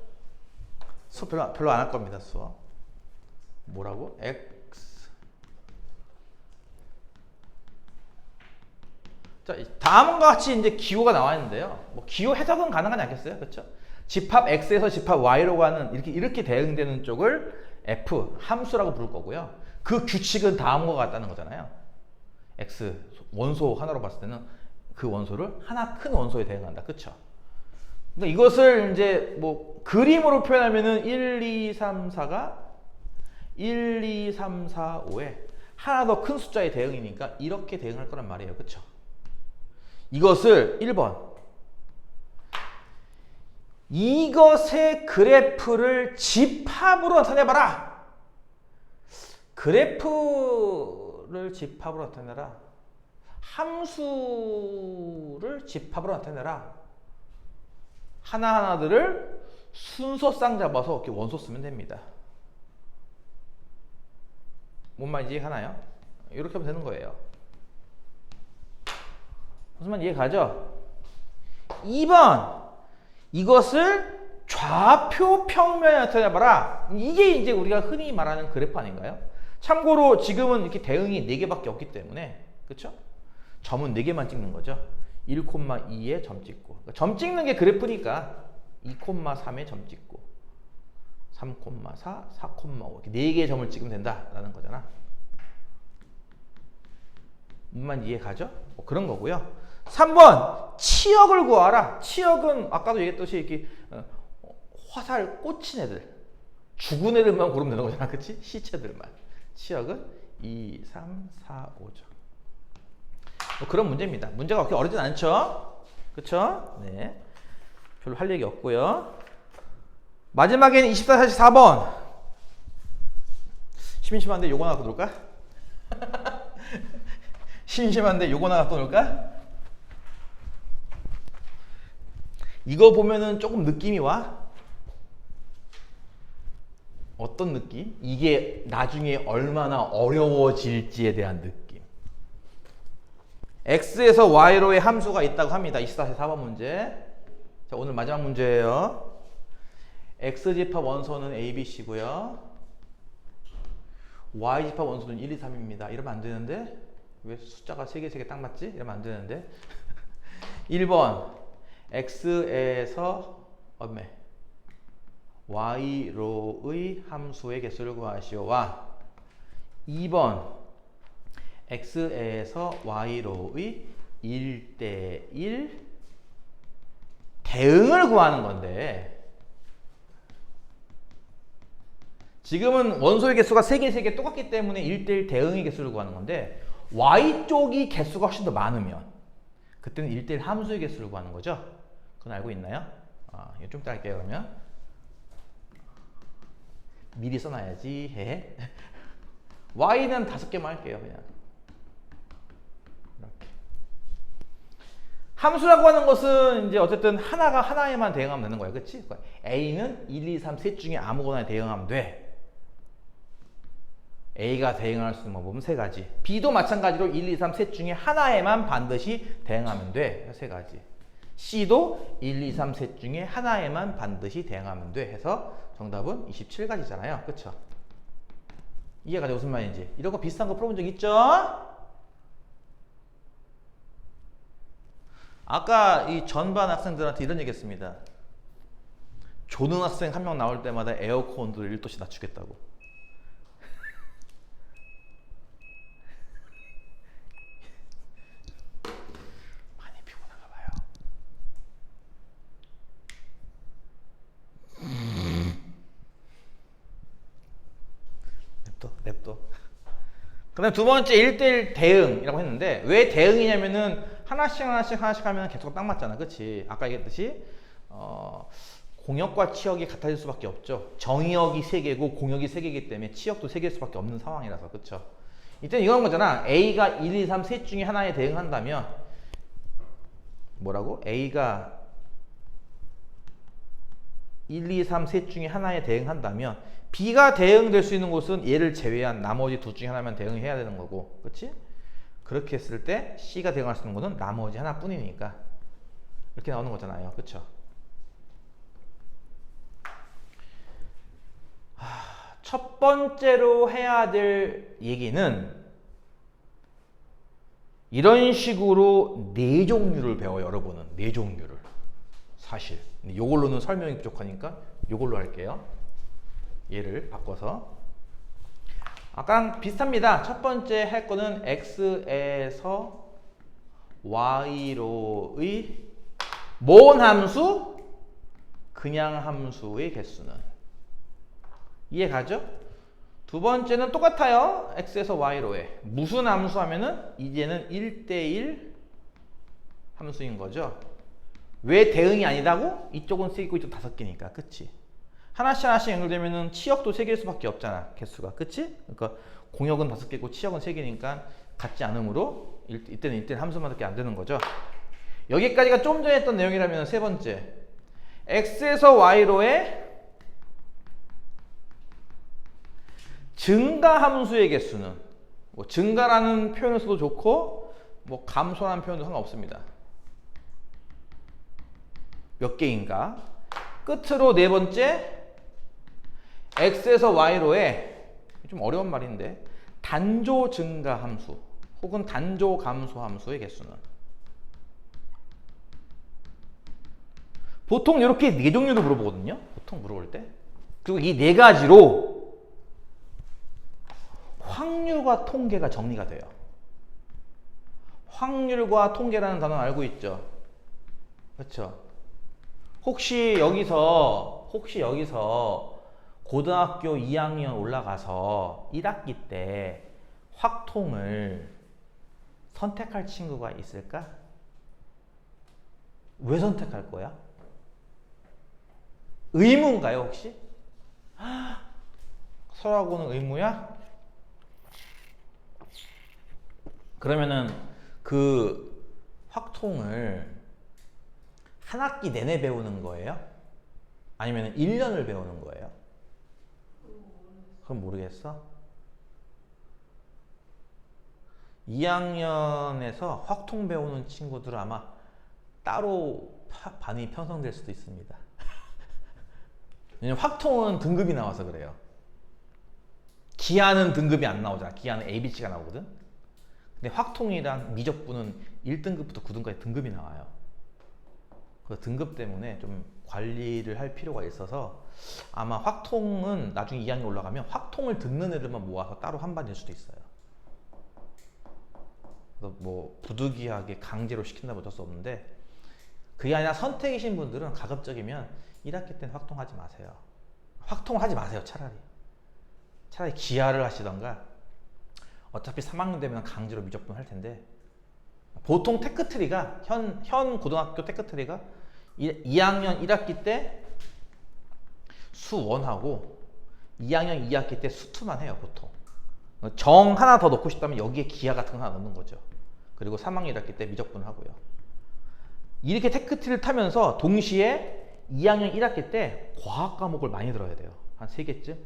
수업 별로 안 할 겁니다, 수업. 뭐라고? x. 자, 다음과 같이 이제 기호가 나와 있는데요. 뭐 기호 해석은 가능하지 않겠어요? 그렇죠? 집합 x에서 집합 y로 가는 이렇게 대응되는 쪽을 f 함수라고 부를 거고요. 그 규칙은 다음과 같다는 거잖아요. x 원소 하나로 봤을 때는 그 원소를 하나 큰 원소에 대응한다. 그렇죠? 그러니까 이것을 이제 뭐 그림으로 표현하면은 1, 2, 3, 4가 1, 2, 3, 4, 5에 하나 더 큰 숫자의 대응이니까 이렇게 대응할 거란 말이에요. 그렇죠? 이것을 1번 이것의 그래프를 집합으로 나타내봐라. 그래프를 집합으로 나타내라. 함수를 집합으로 나타내라. 하나하나들을 순서상 잡아서 이렇게 원소 쓰면 됩니다. 뭔 말인지 이해가나요? 이렇게 하면 되는 거예요. 무슨 말인지 이해가죠? 2번 이것을 좌표 평면에 나타내봐라. 이게 이제 우리가 흔히 말하는 그래프 아닌가요? 참고로 지금은 이렇게 대응이 4개밖에 없기 때문에 그렇죠? 점은 4개만 찍는 거죠. 1,2에 점 찍고 그러니까 점 찍는 게 그래프니까 2,3에 점 찍고 3,4, 4,5 이렇게 4개의 점을 찍으면 된다라는 거잖아. 뭔 이해가죠? 뭐 그런 거고요. 3번 치역을 구하라. 치역은 아까도 얘기했듯이 이렇게 화살 꽂힌 애들 죽은 애들만 고르면 되는 거잖아. 그치? 시체들만. 치역은 2, 3, 4, 5죠. 뭐 그런 문제입니다. 문제가 그렇게 어렵진 않죠? 그쵸? 네. 별로 할 얘기 없고요. 마지막에는 24, 44번. 심심한데 요거 하나 갖고 놀까? 심심한데 요거 하나 갖고 놀까? 이거 보면은 조금 느낌이 와. 어떤 느낌? 이게 나중에 얼마나 어려워질지에 대한 느낌. x에서 y로의 함수가 있다고 합니다. 24번 문제. 자, 오늘 마지막 문제예요. x집합 원소는 abc고요. y집합 원소는 1, 2, 3입니다. 이러면 안 되는데? 왜 숫자가 3개 딱 맞지? 이러면 안 되는데. 1번 x에서 y로의 함수의 개수를 구하시오와 2번 x에서 y로의 1대1 대응을 구하는 건데 지금은 원소의 개수가 3개 똑같기 때문에 1대1 대응의 개수를 구하는 건데 y쪽이 개수가 훨씬 더 많으면 그때는 1대1 함수의 개수를 구하는 거죠. 그건 알고 있나요? 이거 좀 이따 할게요. 그러면 미리 써놔야지. 해. y는 5개만 할게요. 그냥 이렇게. 함수라고 하는 것은 이제 어쨌든 하나가 하나에만 대응하면 되는 거야. 그치? a는 1, 2, 3, 셋 중에 아무거나 대응하면 돼. A가 대응할 수 있는 방법은 3가지. B도 마찬가지로 1, 2, 3, 셋 중에 하나에만 반드시 대응하면 돼. 3가지. C도 1, 2, 3 셋 중에 하나에만 반드시 대응하면 돼 해서 정답은 27가지잖아요. 그쵸? 이해가 돼? 무슨 말인지. 이런 거 비슷한 거 풀어본 적 있죠? 아까 이 전반 학생들한테 이런 얘기 했습니다. 조능 학생 한 명 나올 때마다 에어컨 온도를 1도씩 낮추겠다고. 많이 피곤한가 봐요. 냅둬. 그 다음 두 번째 1대1 대응이라고 했는데 왜 대응이냐면은 하나씩 하면 개수가 딱 맞잖아. 그치? 아까 얘기했듯이 공역과 치역이 같아질 수밖에 없죠. 정의역이 3개고 공역이 3개이기 때문에 치역도 3개일 수밖에 없는 상황이라서. 그쵸? 이때는 이런 거잖아. A가 1, 2, 3 셋 중에 하나에 대응한다면 뭐라고? A가 1, 2, 3 셋 중에 하나에 대응한다면 B가 대응될 수 있는 곳은 얘를 제외한 나머지 둘 중에 하나만 대응해야 되는 거고. 그치? 그렇게 했을 때 C가 대응할 수 있는 곳은 나머지 하나뿐이니까 이렇게 나오는 거잖아요. 그쵸? 첫 번째로 해야 될 얘기는 이런 식으로 4종류를 배워요. 여러분은 4종류를 사실 이걸로는 설명이 부족하니까 이걸로 할게요. 얘를 바꿔서 아까랑 비슷합니다. 첫 번째 할 거는 x에서 y로의 뭔 함수? 그냥 함수의 개수는 이해 가죠? 두 번째는 똑같아요. x에서 y로의 무슨 함수 하면은 이제는 1대1 함수인 거죠. 왜 대응이 아니다고? 이쪽은 3개고 이쪽 5개니까. 그치? 하나씩 연결되면은 치역도 3개일 수밖에 없잖아. 개수가. 그치? 그러니까 공역은 5개고 치역은 3개니까 같지 않으므로 이때는 함수만 밖에 안 되는 거죠. 여기까지가 좀 전에 했던 내용이라면 세 번째 x에서 y로의 증가 함수의 개수는 뭐 증가라는 표현을 써도 좋고 뭐 감소라는 표현도 상관없습니다. 몇 개인가? 끝으로 네 번째 x에서 y로의 좀 어려운 말인데 단조 증가 함수 혹은 단조 감소 함수의 개수는 보통 이렇게 4종류로 물어보거든요. 보통 물어볼 때. 그리고 이 4가지로 확률과 통계가 정리가 돼요. 확률과 통계라는 단어 알고 있죠? 그렇죠? 혹시 여기서 고등학교 2학년 올라가서 1학기 때 확통을 선택할 친구가 있을까? 왜 선택할 거야? 의무인가요, 혹시? 설하고는 의무야? 그러면은 그 확통을 한 학기 내내 배우는 거예요? 아니면 1년을 배우는 거예요? 그건 모르겠어? 2학년에서 확통 배우는 친구들은 아마 따로 반이 편성될 수도 있습니다. 왜냐면 확통은 등급이 나와서 그래요. 기하는 등급이 안 나오잖아. 기하는 ABC가 나오거든. 근데 확통이랑 미적분은 1등급부터 9등까지 등급이 나와요. 그 등급 때문에 좀 관리를 할 필요가 있어서 아마 확통은 나중에 2학년 올라가면 확통을 듣는 애들만 모아서 따로 한 반일 수도 있어요. 그래서 뭐 부득이하게 강제로 시킨다면 어쩔 수 없는데 그게 아니라 선택이신 분들은 가급적이면 1학기 때는 확통하지 마세요. 확통을 하지 마세요. 차라리 기하를 하시던가 어차피 3학년 되면 강제로 미적분 할 텐데 보통 테크트리가 현 고등학교 테크트리가 2학년 1학기 때 수1하고 2학년 2학기 때 수2만 해요. 보통 정 하나 더 넣고 싶다면 여기에 기하 같은 거 하나 넣는 거죠. 그리고 3학년 1학기 때 미적분 하고요. 이렇게 테크트리를 타면서 동시에 2학년 1학기 때 과학 과목을 많이 들어야 돼요. 한 3개쯤.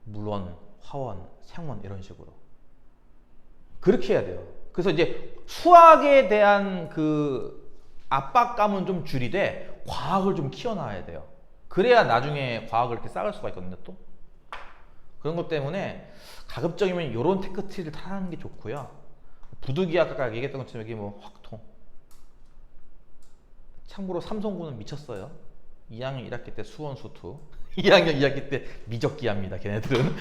물원, 화원, 생원 이런 식으로. 그렇게 해야 돼요. 그래서 이제 수학에 대한 그 압박감은 좀 줄이되 과학을 좀 키워놔야 돼요. 그래야 나중에 과학을 이렇게 쌓을 수가 있거든요. 또 그런 것 때문에 가급적이면 이런 테크트리를 타는 게 좋고요. 부득이하게 아까 얘기했던 것처럼 여기 뭐 확통. 참고로 삼성군은 미쳤어요. 2학년 1학기 때 수원 수투, 2학년 2학기 때 미적기합니다. 걔네들은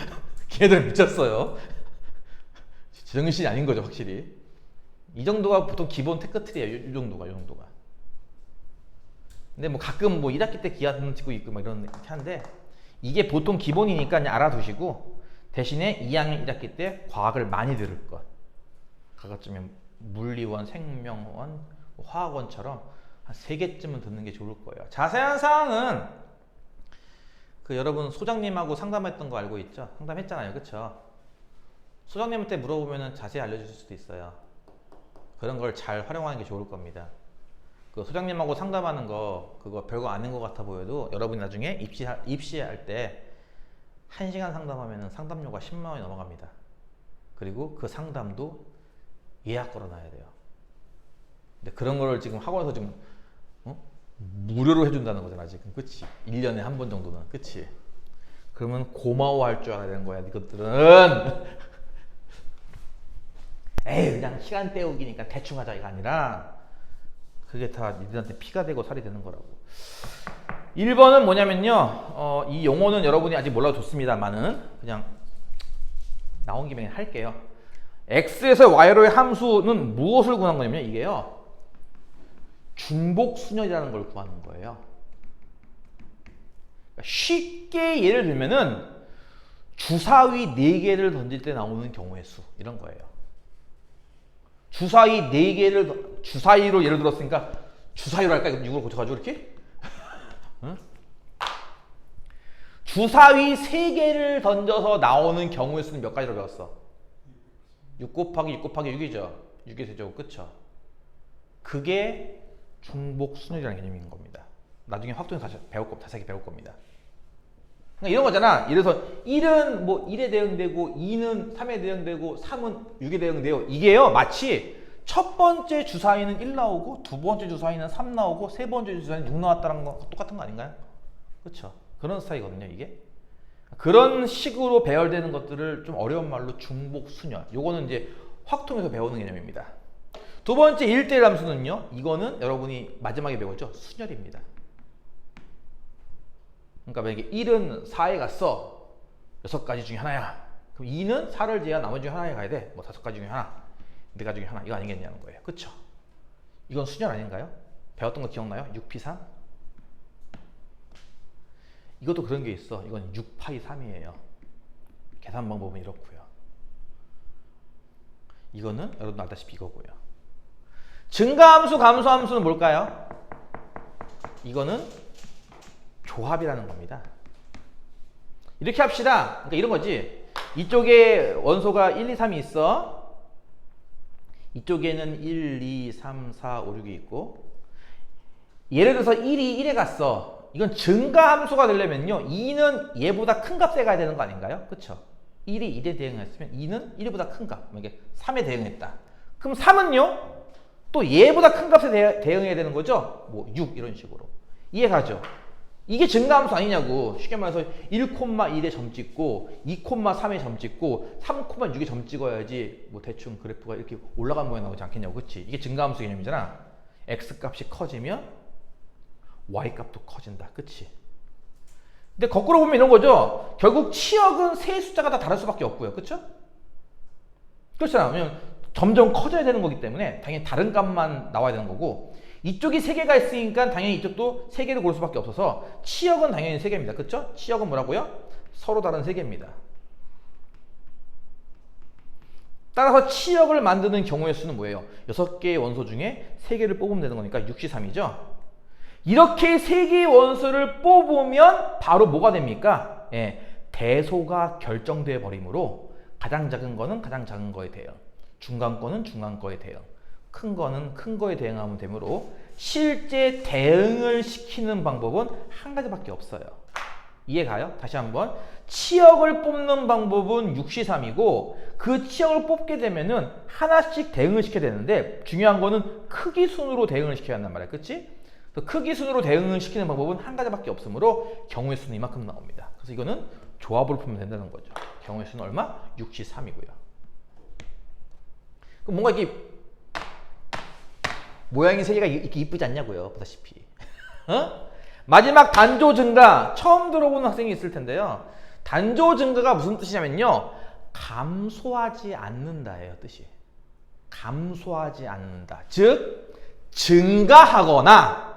걔네들은 미쳤어요. 제정신이 아닌 거죠, 확실히. 이 정도가 보통 기본 테크트리예요. 이 정도가. 근데 뭐 가끔 뭐 1학기 때 기하는 치고 있고 막 이런 이렇게 하는데 이게 보통 기본이니까 그냥 알아두시고 대신에 2학년 1학기 때 과학을 많이 들을 것. 가급적이면 물리원, 생명원, 화학원처럼 한 3개쯤은 듣는 게 좋을 거예요. 자세한 사항은 그 여러분 소장님하고 상담했던 거 알고 있죠? 상담했잖아요. 그쵸? 소장님한테 물어보면 자세히 알려주실 수도 있어요. 그런 걸 잘 활용하는 게 좋을 겁니다. 그 소장님하고 상담하는 거 그거 별거 아닌 것 같아 보여도 여러분이 나중에 입시할 때 1시간 상담하면 상담료가 10만 원이 넘어갑니다. 그리고 그 상담도 예약 걸어놔야 돼요. 근데 그런 거를 지금 학원에서 지금 무료로 해준다는 거잖아 지금. 그치? 1년에 한 번 정도는. 그치? 그러면 고마워할 줄 알아야 되는 거야 이것들은. 에이 그냥 시간 때우기니까 대충 하자 이거 아니라 그게 다 니들한테 피가 되고 살이 되는 거라고. 1번은 뭐냐면요, 이 용어는 여러분이 아직 몰라도 좋습니다만은 그냥 나온 김에 할게요. x에서 y로의 함수는 무엇을 구하는 거냐면 이게요, 중복순열이라는 걸 구하는 거예요. 쉽게 예를 들면은 주사위 4개를 던질 때 나오는 경우의 수 이런 거예요. 주사위 4개를 주사위로 예를 들었으니까 주사위로 할까? 이거 6으로 고쳐가지고 이렇게? 응? 주사위 3개를 던져서 나오는 경우의 수는 몇 가지로 배웠어? 6 곱하기 6 곱하기 6이죠. 6의 세제곱. 그쵸? 그게 중복순열이라는 개념인 겁니다. 나중에 확통에서 다시 자세히 배울 겁니다. 그러니까 이런 거잖아. 예를 들어서 1은 뭐 1에 대응되고 2는 3에 대응되고 3은 6에 대응돼요. 이게요 마치 첫 번째 주사위는 1 나오고 두 번째 주사위는 3 나오고 세 번째 주사위는 6 나왔다는 거 똑같은 거 아닌가요? 그렇죠? 그런 스타일이거든요 이게. 그런 식으로 배열되는 것들을 좀 어려운 말로 중복순열. 요거는 이제 확통에서 배우는 개념입니다. 두 번째 1대1 함수는요, 이거는 여러분이 마지막에 배웠죠? 순열입니다. 그러니까 만약에 1은 4에 갔어. 6가지 중에 하나야. 그럼 2는 4를 제외한 나머지 중에 하나에 가야 돼. 뭐 5가지 중에 하나, 4가지 중에 하나. 이거 아니겠냐는 거예요. 그쵸? 이건 순열 아닌가요? 배웠던 거 기억나요? 6p3? 이것도 그런 게 있어. 이건 6파이 3이에요. 계산 방법은 이렇고요. 이거는 여러분 알다시피 이거고요. 증가함수, 감소함수는 뭘까요? 이거는 조합이라는 겁니다. 이렇게 합시다. 그러니까 이런 거지. 이쪽에 원소가 1, 2, 3이 있어. 이쪽에는 1, 2, 3, 4, 5, 6이 있고. 예를 들어서 1이 1에 갔어. 이건 증가함수가 되려면요, 2는 얘보다 큰 값에 가야 되는 거 아닌가요? 그쵸? 1이 1에 대응했으면 2는 1보다 큰 값, 이게 3에 대응했다. 그럼 3은요? 또 얘보다 큰 값에 대응해야 되는 거죠? 뭐 6 이런 식으로. 이해가죠? 이게 증가함수 아니냐고. 쉽게 말해서 1,1에 점 찍고 2,3에 점 찍고 3,6에 점 찍어야지 뭐 대충 그래프가 이렇게 올라간 모양 나오지 않겠냐고. 그치? 이게 증가함수 개념이잖아. x값이 커지면 y값도 커진다. 그치? 근데 거꾸로 보면 이런 거죠. 결국 치역은 세 숫자가 다 다를 수밖에 없고요. 그쵸? 그렇잖아. 왜냐면 점점 커져야 되는 거기 때문에 당연히 다른 값만 나와야 되는 거고, 이쪽이 3개가 있으니까 당연히 이쪽도 3개를 고를 수밖에 없어서 치역은 당연히 3개입니다. 그쵸? 치역은 뭐라고요? 서로 다른 3개입니다. 따라서 치역을 만드는 경우의 수는 뭐예요? 6개의 원소 중에 3개를 뽑으면 되는 거니까 6C3이죠? 이렇게 3개의 원소를 뽑으면 바로 뭐가 됩니까? 대소가 결정돼 버리므로 가장 작은 거는 가장 작은 거에 대응, 중간 거는 중간 거에 대응, 큰 거는 큰 거에 대응하면 되므로 실제 대응을 시키는 방법은 한 가지밖에 없어요. 이해가요? 다시 한번. 치역을 뽑는 방법은 6C3이고 그 치역을 뽑게 되면은 하나씩 대응을 시켜야 되는데 중요한 거는 크기 순으로 대응을 시켜야 한단 말이야. 그치? 크기 순으로 대응을 시키는 방법은 한 가지밖에 없으므로 경우의 수는 이만큼 나옵니다. 그래서 이거는 조합으로 풀면 된다는 거죠. 경우의 수는 얼마? 6C3이고요. 그럼 뭔가 이렇게 모양이 세 개가 이렇게 이쁘지 않냐고요. 보다시피. 어? 마지막 단조 증가. 처음 들어보는 학생이 있을 텐데요. 단조 증가가 무슨 뜻이냐면요. 감소하지 않는다예요. 뜻이. 감소하지 않는다. 즉 증가하거나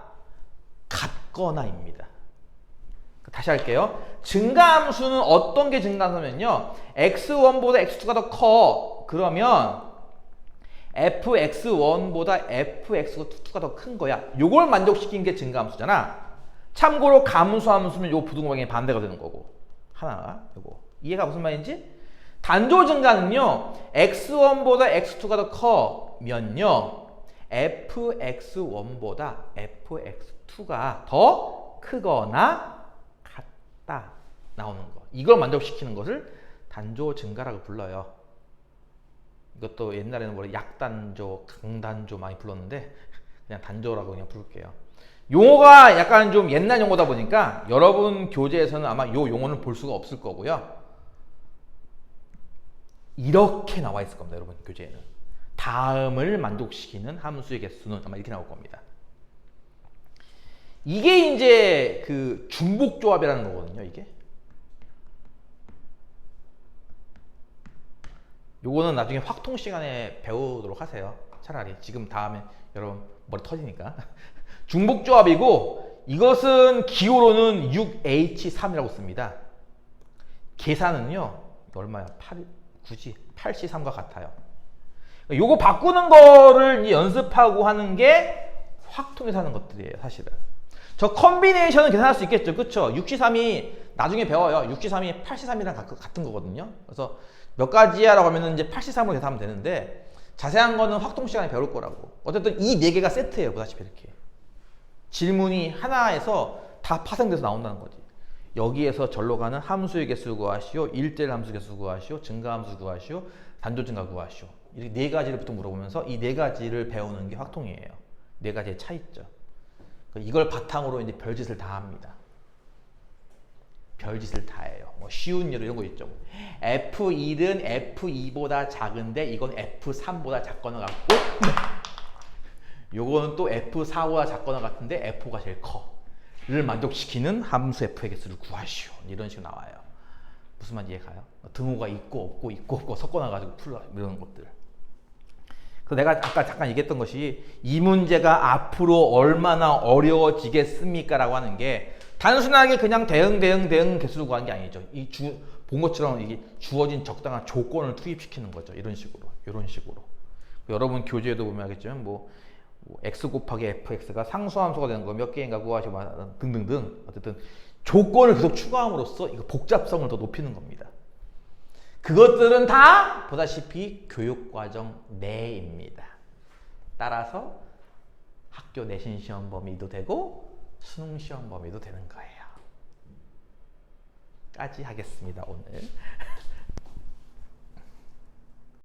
같거나입니다. 다시 할게요. 증가함수는 어떤 게 증가하냐면요. x1보다 x2가 더 커. 그러면 fx1보다 fx2가 더 큰 거야. 요걸 만족시킨 게 증가함수잖아. 참고로 감소함수는 요 부등호방의 반대가 되는 거고. 하나가 요거. 이해가 무슨 말인지? 단조 증가는요. x1보다 x2가 더 커면요. fx1보다 fx2가 더 크거나 같다. 나오는 거. 이걸 만족시키는 것을 단조 증가라고 불러요. 이것도 옛날에는 뭐 약단조, 강단조 많이 불렀는데 그냥 단조라고 그냥 부를게요. 용어가 약간 좀 옛날 용어다 보니까 여러분 교재에서는 아마 이 용어는 볼 수가 없을 거고요. 이렇게 나와 있을 겁니다. 여러분 교재에는. 다음을 만족시키는 함수의 개수는 아마 이렇게 나올 겁니다. 이게 이제 그 중복조합이라는 거거든요. 이게. 요거는 나중에 확통 시간에 배우도록 하세요. 차라리 지금 다음에 여러분 머리 터지니까. 중복조합이고 이것은 기호로는 6H3이라고 씁니다. 계산은요. 얼마야? 83과 같아요. 요거 바꾸는 거를 연습하고 하는 게 확통에서 하는 것들이에요. 사실은. 저 컨비네이션은 계산할 수 있겠죠. 그쵸? 6C3이 나중에 배워요. 6C3이 8C3이랑 같은 거거든요. 그래서 몇 가지야 라고 하면 이제 8C3으로 계산하면 되는데 자세한 거는 확통 시간에 배울 거라고. 어쨌든 이 네 개가 세트예요. 보다시피 이렇게. 질문이 하나에서 다 파생돼서 나온다는 거지. 여기에서 절로 가는 함수의 개수 구하시오, 1대1 함수 개수 구하시오, 증가함수 구하시오, 단조 증가 구하시오. 이렇게 네 가지를 부터 물어보면서 이 네 가지를 배우는 게 확통이에요. 네 가지의 차이점. 이걸 바탕으로 이제 별짓을 다 합니다. 별짓을 다 해요. 뭐 쉬운 예로 이런 거 있죠. F1은 F2보다 작은데 이건 F3보다 작거나 같고 요거는 또 F4보다 작거나 같은데 F5가 제일 커를 만족시키는 함수 F의 개수를 구하시오. 이런 식으로 나와요. 무슨 말인지 이해가요? 등호가 있고 없고 섞어놔가지고 풀어 이런 것들. 그래서 내가 아까 잠깐 얘기했던 것이 이 문제가 앞으로 얼마나 어려워지겠습니까? 라고 하는 게 단순하게 그냥 대응 개수를 구하는 게 아니죠. 본 것처럼 이게 주어진 적당한 조건을 투입시키는 거죠. 이런 식으로. 여러분 교재에도 보면 알겠지만 뭐 x 곱하기 fx가 상수함수가 되는 거 몇 개인가 구하시고 등등등. 어쨌든 조건을 계속 추가함으로써 이거 복잡성을 더 높이는 겁니다. 그것들은 다 보다시피 교육과정 내입니다. 따라서 학교 내신 시험 범위도 되고 수능 시험 범위도 되는 거예요. 까지 하겠습니다, 오늘.